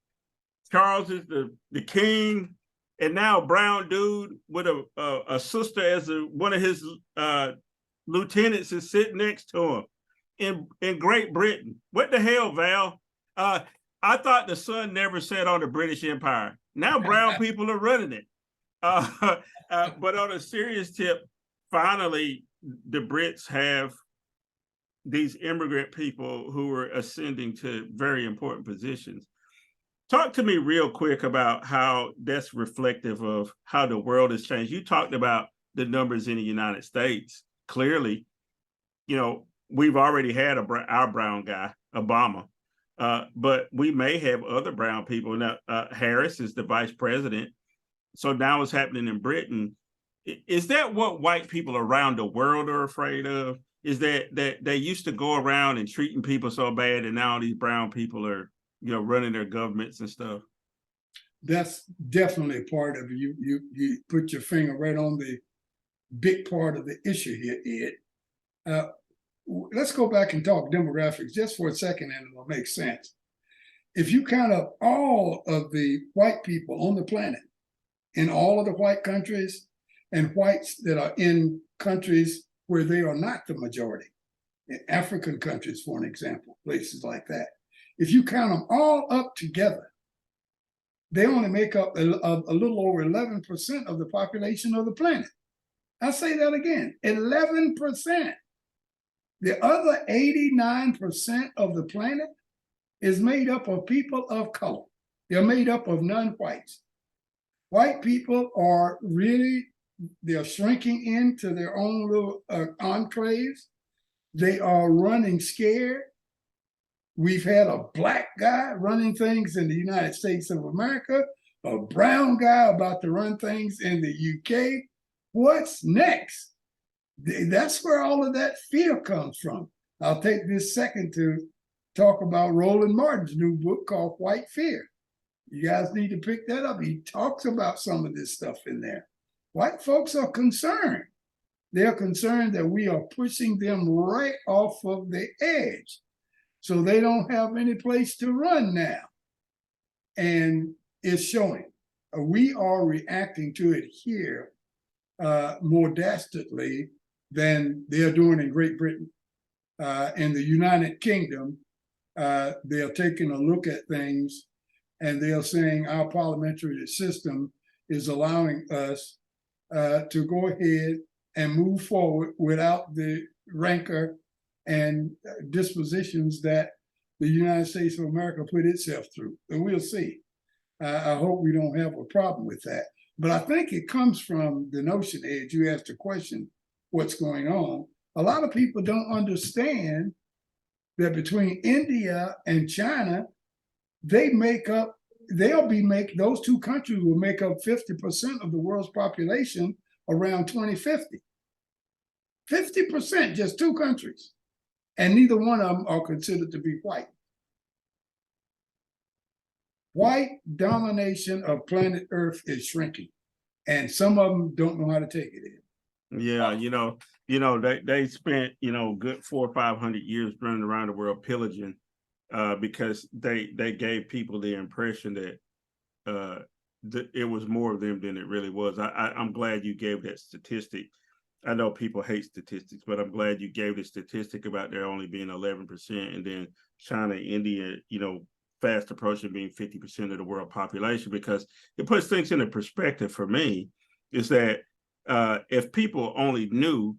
Charles is the king. And now a brown dude with a sister as one of his lieutenants is sitting next to him in Great Britain. What the hell, Val? I thought the sun never set on the British Empire. Now brown people are running it. But on a serious tip, finally, the Brits have these immigrant people who are ascending to very important positions. Talk to me real quick about how that's reflective of how the world has changed. You talked about the numbers in the United States. Clearly, we've already had our brown guy, Obama, but we may have other brown people. Now, Harris is the vice president. So now it's happening in Britain. Is that what white people around the world are afraid of? Is that they used to go around and treating people so bad, and now these brown people are running their governments and stuff? That's definitely a part of it. You put your finger right on the big part of the issue here, Ed. Let's go back and talk demographics just for a second, and it'll make sense. If you count up all of the white people on the planet in all of the white countries and whites that are in countries where they are not the majority, in African countries, for an example, places like that, if you count them all up together, they only make up a little over 11% of the population of the planet. I'll say that again, 11%. The other 89% of the planet is made up of people of color. They're made up of non-whites. White people are they're shrinking into their own little enclaves. They are running scared. We've had a black guy running things in the United States of America, a brown guy about to run things in the UK. What's next? That's where all of that fear comes from. I'll take this second to talk about Roland Martin's new book called White Fear. You guys need to pick that up. He talks about some of this stuff in there. White folks are concerned. They're concerned that we are pushing them right off of the edge. So they don't have any place to run now. And it's showing. We are reacting to it here more dastardly than they're doing in Great Britain. In the United Kingdom, they're taking a look at things and they're saying our parliamentary system is allowing us to go ahead and move forward without the rancor and dispositions that the United States of America put itself through. And we'll see. I hope we don't have a problem with that. But I think it comes from the notion, Ed, you asked a question, what's going on? A lot of people don't understand that between India and China, those two countries will make up 50% of the world's population around 2050. 50%, just two countries. And neither one of them are considered to be white. White domination of planet Earth is shrinking. And some of them don't know how to take it in. Yeah, they spent, good 400 or 500 years running around the world pillaging because they gave people the impression that it was more of them than it really was. I'm glad you gave that statistic. I know people hate statistics, but I'm glad you gave the statistic about there only being 11%, and then China, India, fast approaching being 50% of the world population, because it puts things into perspective for me, is that if people only knew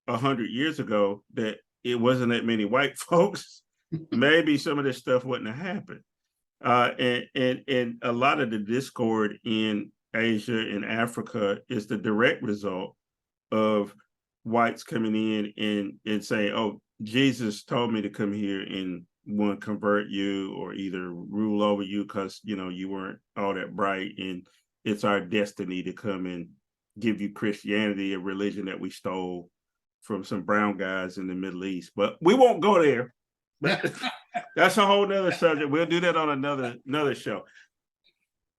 100 years ago that it wasn't that many white folks maybe some of this stuff wouldn't have happened. And a lot of the discord in Asia and Africa is the direct result of whites coming in and saying, "Oh, Jesus told me to come here and want to convert you or either rule over you because you weren't all that bright, and it's our destiny to come and give you Christianity, a religion that we stole from some brown guys in the Middle East." But we won't go there. That's a whole nother subject. We'll do that on another show.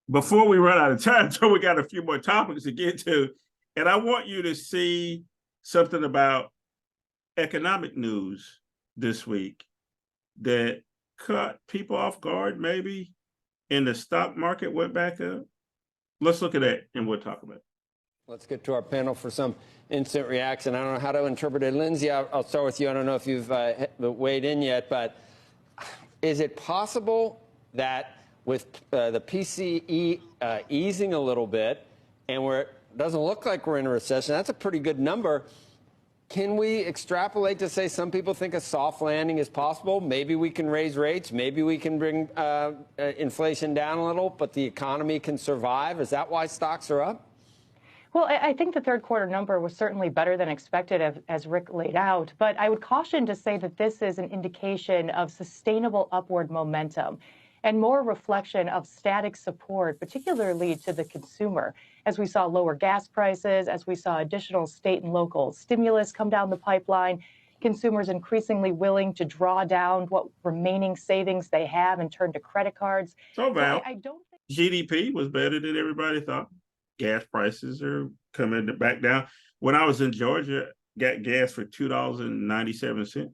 Before we run out of time, so we got a few more topics to get to, and I want you to see something about economic news this week that caught people off guard, maybe, and the stock market went back up. Let's look at that, and we'll talk about it. Let's get to our panel for some instant reaction. I don't know how to interpret it. Lindsay, I'll start with you. I don't know if you've weighed in yet, but is it possible that with the PCE easing a little bit, and it doesn't look like we're in a recession, that's a pretty good number, can we extrapolate to say some people think a soft landing is possible? Maybe we can raise rates. Maybe we can bring inflation down a little, but the economy can survive. Is that why stocks are up? Well, I think the third quarter number was certainly better than expected, as Rick laid out. But I would caution to say that this is an indication of sustainable upward momentum and more reflection of static support, particularly to the consumer, as we saw lower gas prices, as we saw additional state and local stimulus come down the pipeline, consumers increasingly willing to draw down what remaining savings they have and turn to credit cards. So, Val, I don't think GDP was better than everybody thought. Gas prices are coming back down. When I was in Georgia, got gas for $2.97.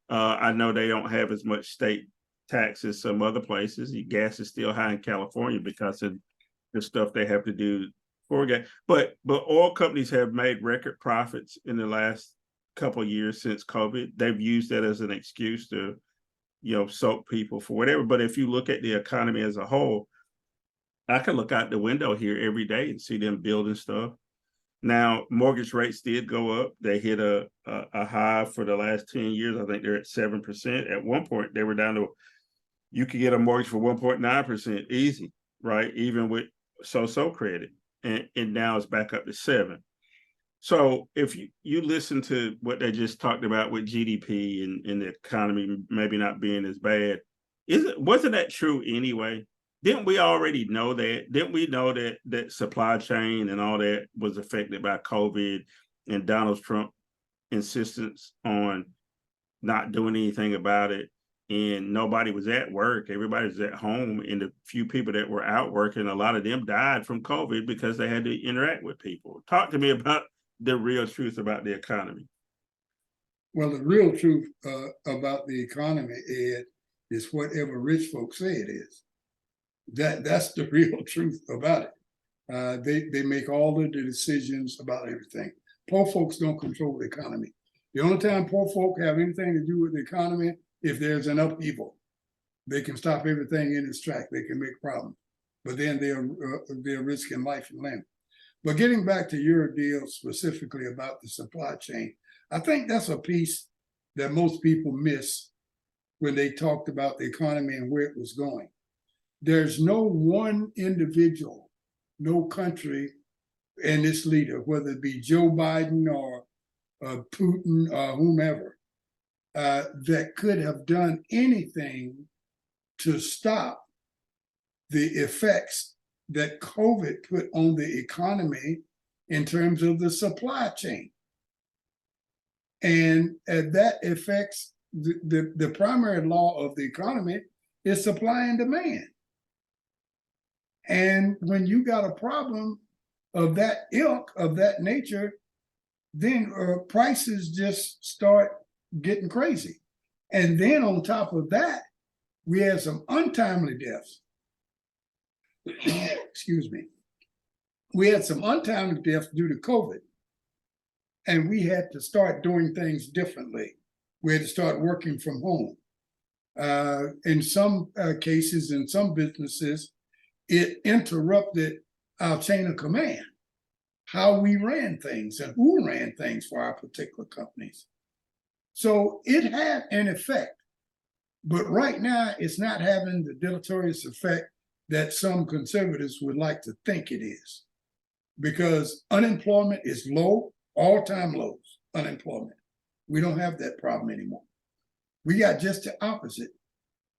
I know they don't have as much state tax as some other places. Gas is still high in California because of the stuff they have to do for gas. But oil companies have made record profits in the last couple of years since COVID. They've used that as an excuse to, soak people for whatever. But if you look at the economy as a whole, I can look out the window here every day and see them building stuff. Now, mortgage rates did go up. They hit a high for the last 10 years. I think they're at 7%. At one point, they were down to, you could get a mortgage for 1.9% easy, right? Even with so-so credit. And now it's back up to 7%. So if you listen to what they just talked about with GDP and the economy maybe not being as bad, wasn't that true anyway? Didn't we already know that? Didn't we know that supply chain and all that was affected by COVID and Donald Trump's insistence on not doing anything about it? And nobody was at work. Everybody was at home. And the few people that were out working, a lot of them died from COVID because they had to interact with people. Talk to me about the real truth about the economy. Well, the real truth about the economy, Ed, is whatever rich folks say it is. That's the real truth about it. They make all of the decisions about everything. Poor folks don't control the economy. The only time poor folk have anything to do with the economy, if there's an upheaval, they can stop everything in its track. They can make problems, but then they're risking life and limb. But getting back to your deal specifically about the supply chain, I think that's a piece that most people miss when they talked about the economy and where it was going. There's no one individual, no country, and this leader, whether it be Joe Biden or Putin or whomever, that could have done anything to stop the effects that COVID put on the economy in terms of the supply chain. And that affects the primary law of the economy is supply and demand. And when you got a problem of that ilk, of that nature, then prices just start getting crazy. And then on top of that, we had some untimely deaths. Excuse me. We had some untimely deaths due to COVID. And we had to start doing things differently. We had to start working from home. In some cases, in some businesses, it interrupted our chain of command, how we ran things and who ran things for our particular companies. So it had an effect. But right now, it's not having the deleterious effect that some conservatives would like to think it is, because unemployment is low, all-time lows, unemployment. We don't have that problem anymore. We got just the opposite.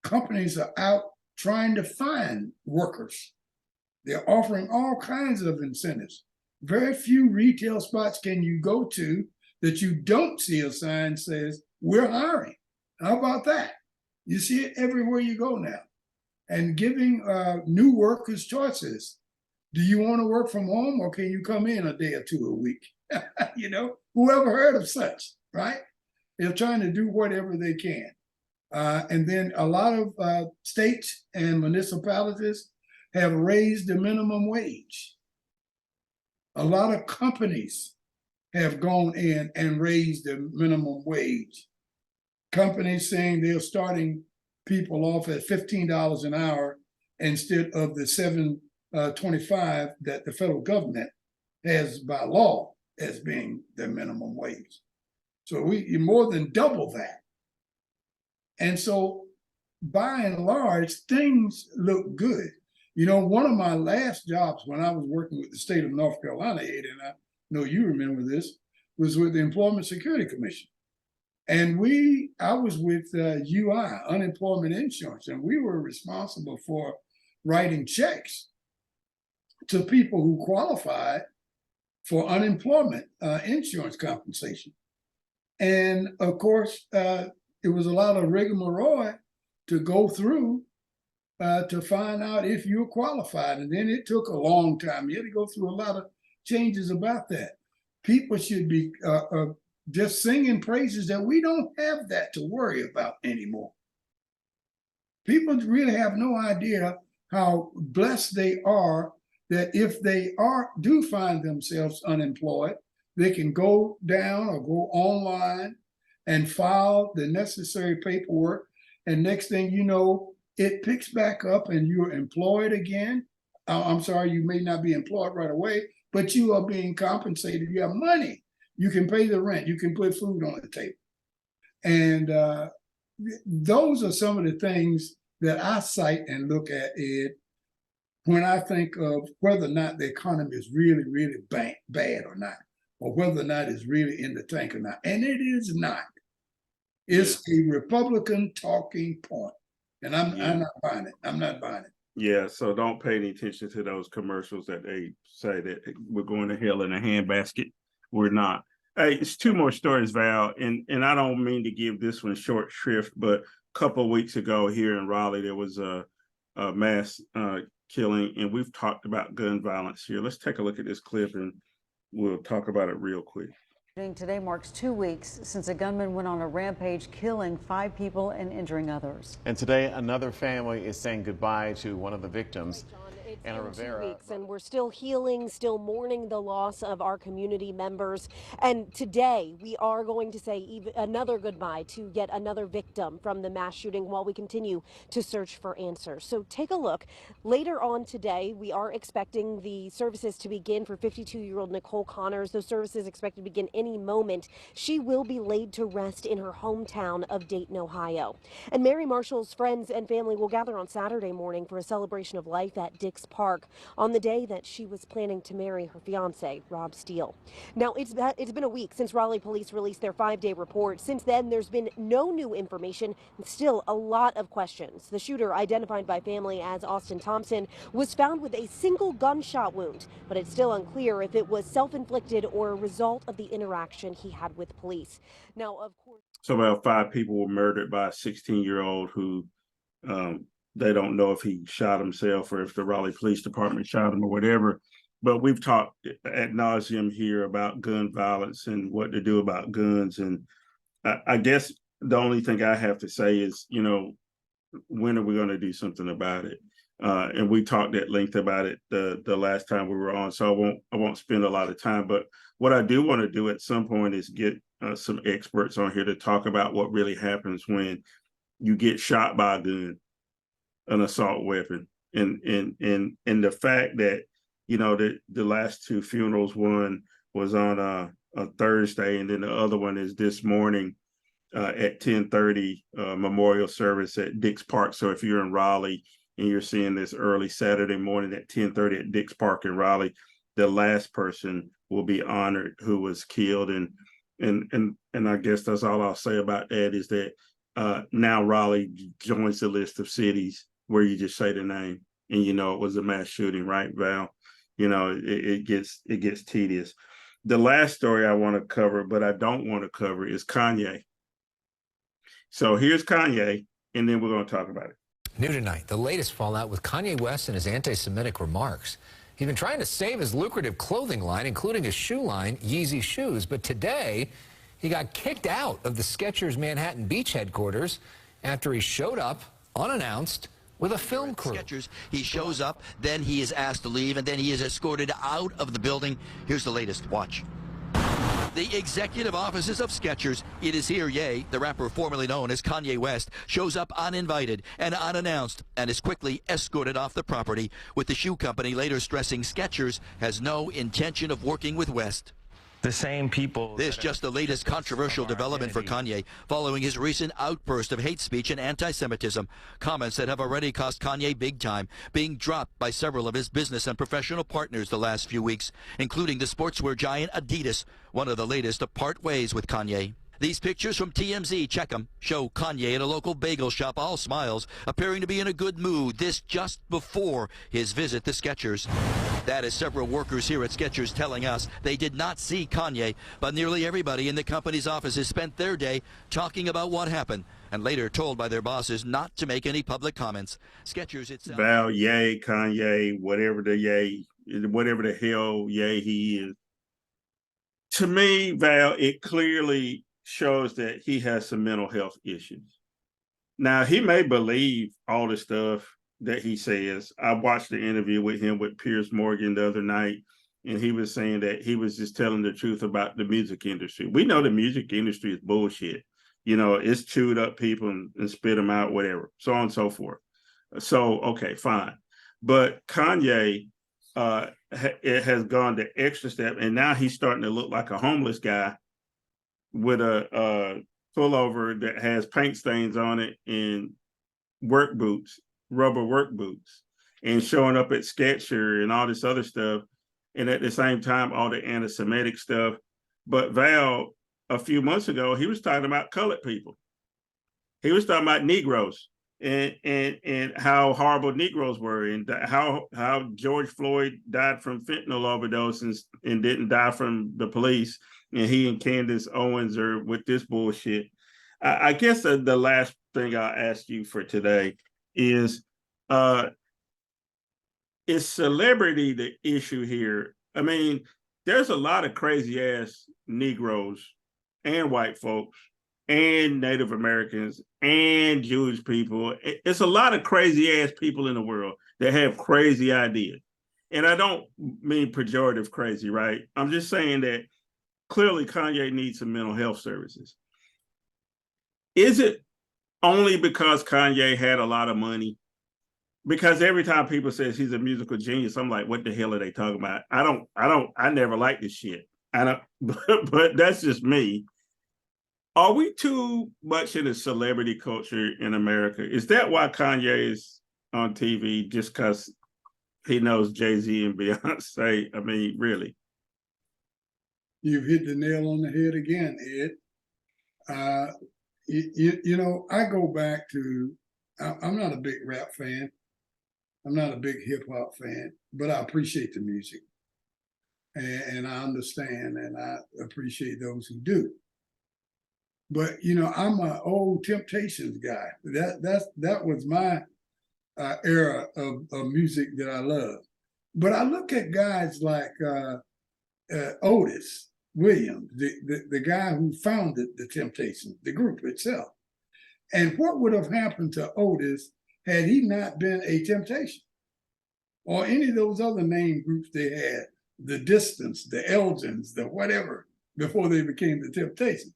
Companies are out trying to find workers. They're offering all kinds of incentives. Very few retail spots can you go to that you don't see a sign says, we're hiring. How about that? You see it everywhere you go now. And giving new workers choices. Do you want to work from home, or can you come in a day or two a week? You know, whoever heard of such, right? They're trying to do whatever they can. And then a lot of states and municipalities have raised the minimum wage. A lot of companies have gone in and raised the minimum wage. Companies saying they're starting people off at $15 an hour instead of the $7.25 that the federal government has by law as being the minimum wage. So we more than double that. And so by and large, things look good. You know, one of my last jobs when I was working with the state of North Carolina, Ed, and I know you remember this, was with the Employment Security Commission. And I was with UI, Unemployment Insurance, and we were responsible for writing checks to people who qualified for unemployment insurance compensation. And of course, it was a lot of rigmarole to go through to find out if you're qualified. And then it took a long time. You had to go through a lot of changes about that. People should be just singing praises that we don't have that to worry about anymore. People really have no idea how blessed they are that if they do find themselves unemployed, they can go down or go online and file the necessary paperwork. And next thing you know, it picks back up and you're employed again. I'm sorry, you may not be employed right away, but you are being compensated. You have money. You can pay the rent. You can put food on the table. And those are some of the things that I cite and look at, Ed, when I think of whether or not the economy is really, really bad or not, or whether or not it's really in the tank or not. And it is not. It's a Republican talking point. And I'm not buying it. I'm not buying it. Yeah, so don't pay any attention to those commercials that they say that we're going to hell in a handbasket. We're not. Hey, it's two more stories, Val, and I don't mean to give this one short shrift, but a couple of weeks ago here in Raleigh, there was a mass killing, and we've talked about gun violence here. Let's take a look at this clip, and we'll talk about it real quick. Today marks 2 weeks since a gunman went on a rampage, killing 5 people and injuring others. And today, another family is saying goodbye to one of the victims. Anna Rivera. 2 weeks, and we're still healing, still mourning the loss of our community members. And today we are going to say another goodbye to yet another victim from the mass shooting while we continue to search for answers. So take a look. Later on today, we are expecting the services to begin for 52-year-old Nicole Connors. Those services expected to begin any moment. She will be laid to rest in her hometown of Dayton, Ohio. And Mary Marshall's friends and family will gather on Saturday morning for a celebration of life at Dix Park on the day that she was planning to marry her fiance, Rob Steele. Now, it's been a week since Raleigh police released their 5-day report. Since then, there's been no new information and still a lot of questions. The shooter, identified by family as Austin Thompson, was found with a single gunshot wound, but it's still unclear if it was self-inflicted or a result of the interaction he had with police. Now, of course, So about 5 people were murdered by a 16-year-old who they don't know if he shot himself or if the Raleigh Police Department shot him or whatever. But we've talked ad nauseum here about gun violence and what to do about guns. And I guess the only thing I have to say is, you know, when are we going to do something about it? And we talked at length about it the last time we were on, so I won't spend a lot of time. But what I do want to do at some point is get some experts on here to talk about what really happens when you get shot by a gun, an assault weapon, and the fact that, you know, the last 2 funerals, one was on a Thursday, and then the other one is this morning. at 10:30 memorial service at Dix Park. So if you're in Raleigh and you're seeing this early Saturday morning at 10:30 at Dix Park in Raleigh, the last person will be honored who was killed. And I guess that's all I'll say about that is that now Raleigh joins the list of cities where you just say the name and you know it was a mass shooting, right, Val? You know, it gets tedious. The last story I want to cover, but I don't want to cover, is Kanye. So here's Kanye, and then we're going to talk about it. New tonight, the latest fallout with Kanye West and his anti-Semitic remarks. He's been trying to save his lucrative clothing line, including his shoe line, Yeezy Shoes. But today, he got kicked out of the Skechers Manhattan Beach headquarters after he showed up unannounced with a film crew. Skechers, he shows up, then he is asked to leave, and then he is escorted out of the building. Here's the latest. Watch. The executive offices of Skechers, it is here Ye, the rapper formerly known as Kanye West, shows up uninvited and unannounced and is quickly escorted off the property, with the shoe company later stressing Skechers has no intention of working with West. The same people. This just the latest controversial development for Kanye following his recent outburst of hate speech and anti-Semitism, comments that have already cost Kanye big time, being dropped by several of his business and professional partners the last few weeks, including the sportswear giant Adidas, one of the latest to part ways with Kanye. These pictures from TMZ, check them, show Kanye at a local bagel shop, all smiles, appearing to be in a good mood, this just before his visit to Skechers. That is several workers here at Skechers telling us they did not see Kanye, but nearly everybody in the company's offices spent their day talking about what happened, and later told by their bosses not to make any public comments. Skechers itself. Val, Ye, Kanye, whatever the hell Ye he is. To me, Val, it clearly shows that he has some mental health issues. Now, he may believe all the stuff that he says. I watched the interview with him with Piers Morgan the other night, and he was saying that he was just telling the truth about the music industry. We know the music industry is bullshit. You know, it's chewed up people and spit them out, whatever, so on and so forth. So, okay, fine. But Kanye it has gone the extra step, and now he's starting to look like a homeless guy with a pullover that has paint stains on it and work boots, rubber work boots, and showing up at Skechers and all this other stuff. And at the same time, all the anti-Semitic stuff. But Val, a few months ago, he was talking about colored people. He was talking about Negroes and how horrible Negroes were, and how George Floyd died from fentanyl overdose and didn't die from the police. And he and Candace Owens are with this bullshit. I guess the last thing I'll ask you for today is celebrity the issue here? I mean, there's a lot of crazy ass Negroes and white folks and Native Americans and Jewish people. It's a lot of crazy ass people in the world that have crazy ideas. And I don't mean pejorative crazy, right? I'm just saying that clearly Kanye needs some mental health services. Is it only because Kanye had a lot of money? Because every time people say he's a musical genius, I'm like, what the hell are they talking about? I never liked this shit. But that's just me. Are we too much in a celebrity culture in America? Is that why Kanye is on TV, just because he knows Jay-Z and Beyonce? I mean, really? You've hit the nail on the head again, Ed. You know, I go back to, I'm not a big rap fan. I'm not a big hip hop fan, but I appreciate the music. And I understand and I appreciate those who do. But, you know, I'm an old Temptations guy. That was my era of music that I love. But I look at guys like Otis Williams, the guy who founded the Temptations, the group itself. And what would have happened to Otis had he not been a Temptation? Or any of those other name groups they had, the Distance, the Elgins, the whatever, before they became the Temptations.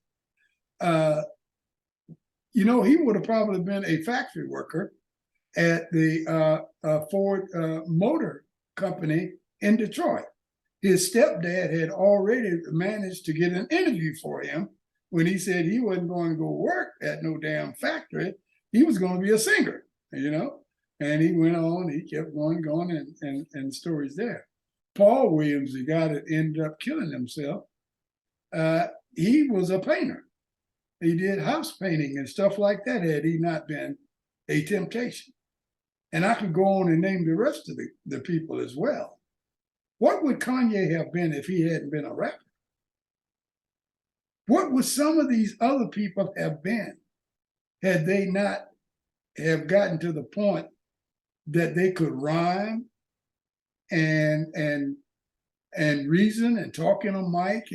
You know, he would have probably been a factory worker at the Ford Motor Company in Detroit. His stepdad had already managed to get an interview for him when he said he wasn't going to go work at no damn factory. He was going to be a singer, you know? And he went on, he kept going, and stories there. Paul Williams, the guy that ended up killing himself, he was a painter. He did house painting and stuff like that had he not been a temptation. And I could go on and name the rest of the people as well. What would Kanye have been if he hadn't been a rapper? What would some of these other people have been had they not have gotten to the point that they could rhyme and reason and talk in a mic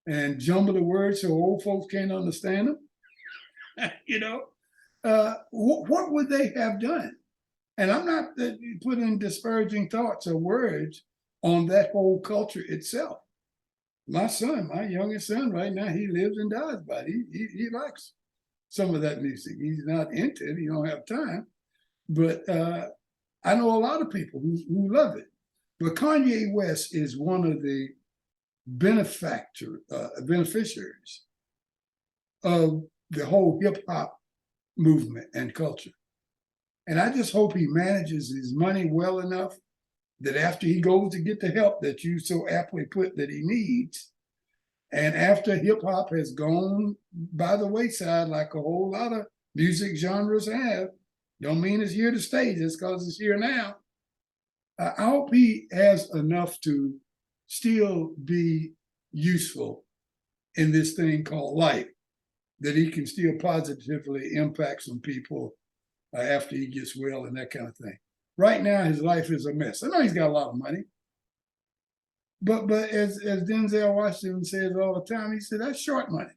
and jumble the words so old folks can't understand them? You know, what would they have done? And I'm not putting disparaging thoughts or words on that whole culture itself. My son, my youngest son right now, he lives and dies by it. He likes some of that music. He's not into it. He don't have time. But I know a lot of people who love it. But Kanye West is one of the beneficiaries of the whole hip hop movement and culture. And I just hope he manages his money well enough that after he goes to get the help that you so aptly put that he needs, and after hip hop has gone by the wayside like a whole lot of music genres have, don't mean it's here to stay just because it's here now. I hope he has enough to still be useful in this thing called life, that he can still positively impact some people after he gets well and that kind of thing. Right now, his life is a mess. I know he's got a lot of money, but as Denzel Washington says all the time, he said that's short money.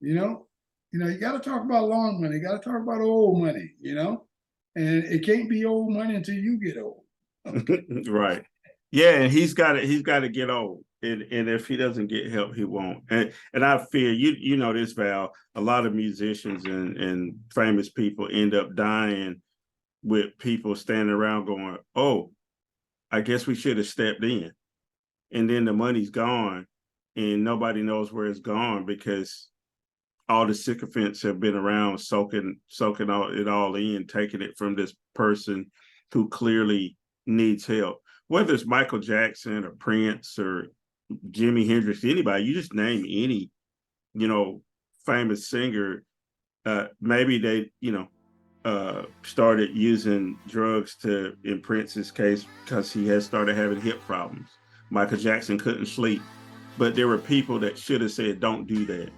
You know, you got to talk about long money. You got to talk about old money. You know, and it can't be old money until you get old. Okay? Right. Yeah, and he's got to get old. And if he doesn't get help, he won't. And I fear, you know this, Val, a lot of musicians and famous people end up dying with people standing around going, oh, I guess we should have stepped in. And then the money's gone and nobody knows where it's gone because all the sycophants have been around soaking it all in, taking it from this person who clearly needs help. Whether it's Michael Jackson or Prince or Jimi Hendrix, anybody, you just name any, famous singer, maybe they, started using drugs in Prince's case, because he had started having hip problems. Michael Jackson couldn't sleep, but there were people that should have said, don't do that,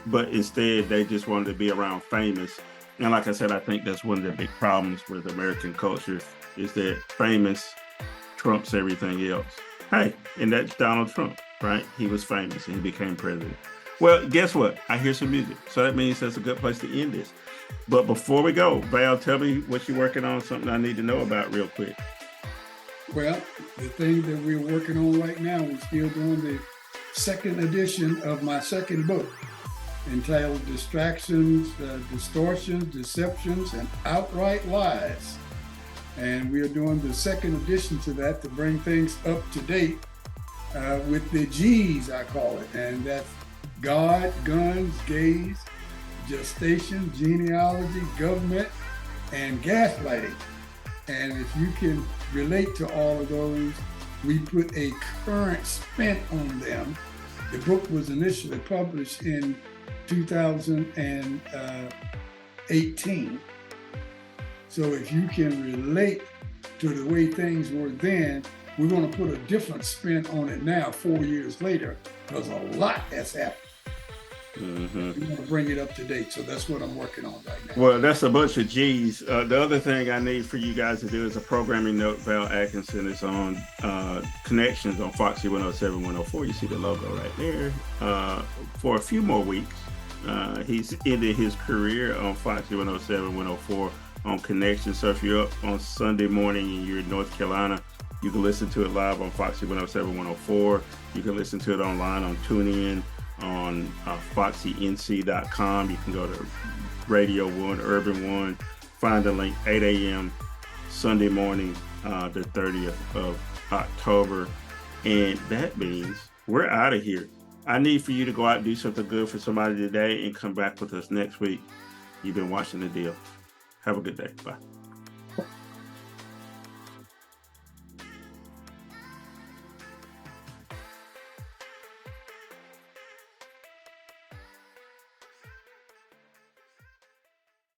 but instead they just wanted to be around famous. And like I said, I think that's one of the big problems with American culture is that famous trumps everything else. Hey, and that's Donald Trump, right? He was famous and he became president. Well, guess what? I hear some music. So that means that's a good place to end this. But before we go, Val, tell me what you're working on, something I need to know about real quick. Well, the thing that we're working on right now, we're still doing the second edition of my second book entitled Distractions, Distortions, Deceptions, and Outright Lies. And we are doing the second edition to that to bring things up to date with the G's, I call it. And that's God, guns, gays, gestation, genealogy, government, and gaslighting. And if you can relate to all of those, we put a current spin on them. The book was initially published in 2018. So if you can relate to the way things were then, we're going to put a different spin on it now, 4 years later, because a lot has happened. Mm-hmm. We want to bring it up to date. So that's what I'm working on right now. Well, that's a bunch of G's. The other thing I need for you guys to do is a programming note. Val Atkinson is on Connections on Foxy 107, 104. You see the logo right there. For a few more weeks. He's ended his career on Foxy 107, 104 on Connections. So if you're up on Sunday morning and you're in North Carolina, you can listen to it live on Foxy 107, 104. You can listen to it online on TuneIn, on foxync.com. You can go to Radio 1, Urban 1, find the link, 8 a.m. Sunday morning, the 30th of October. And that means we're out of here. I need for you to go out and do something good for somebody today and come back with us next week. You've been watching The Deal. Have a good day. Bye.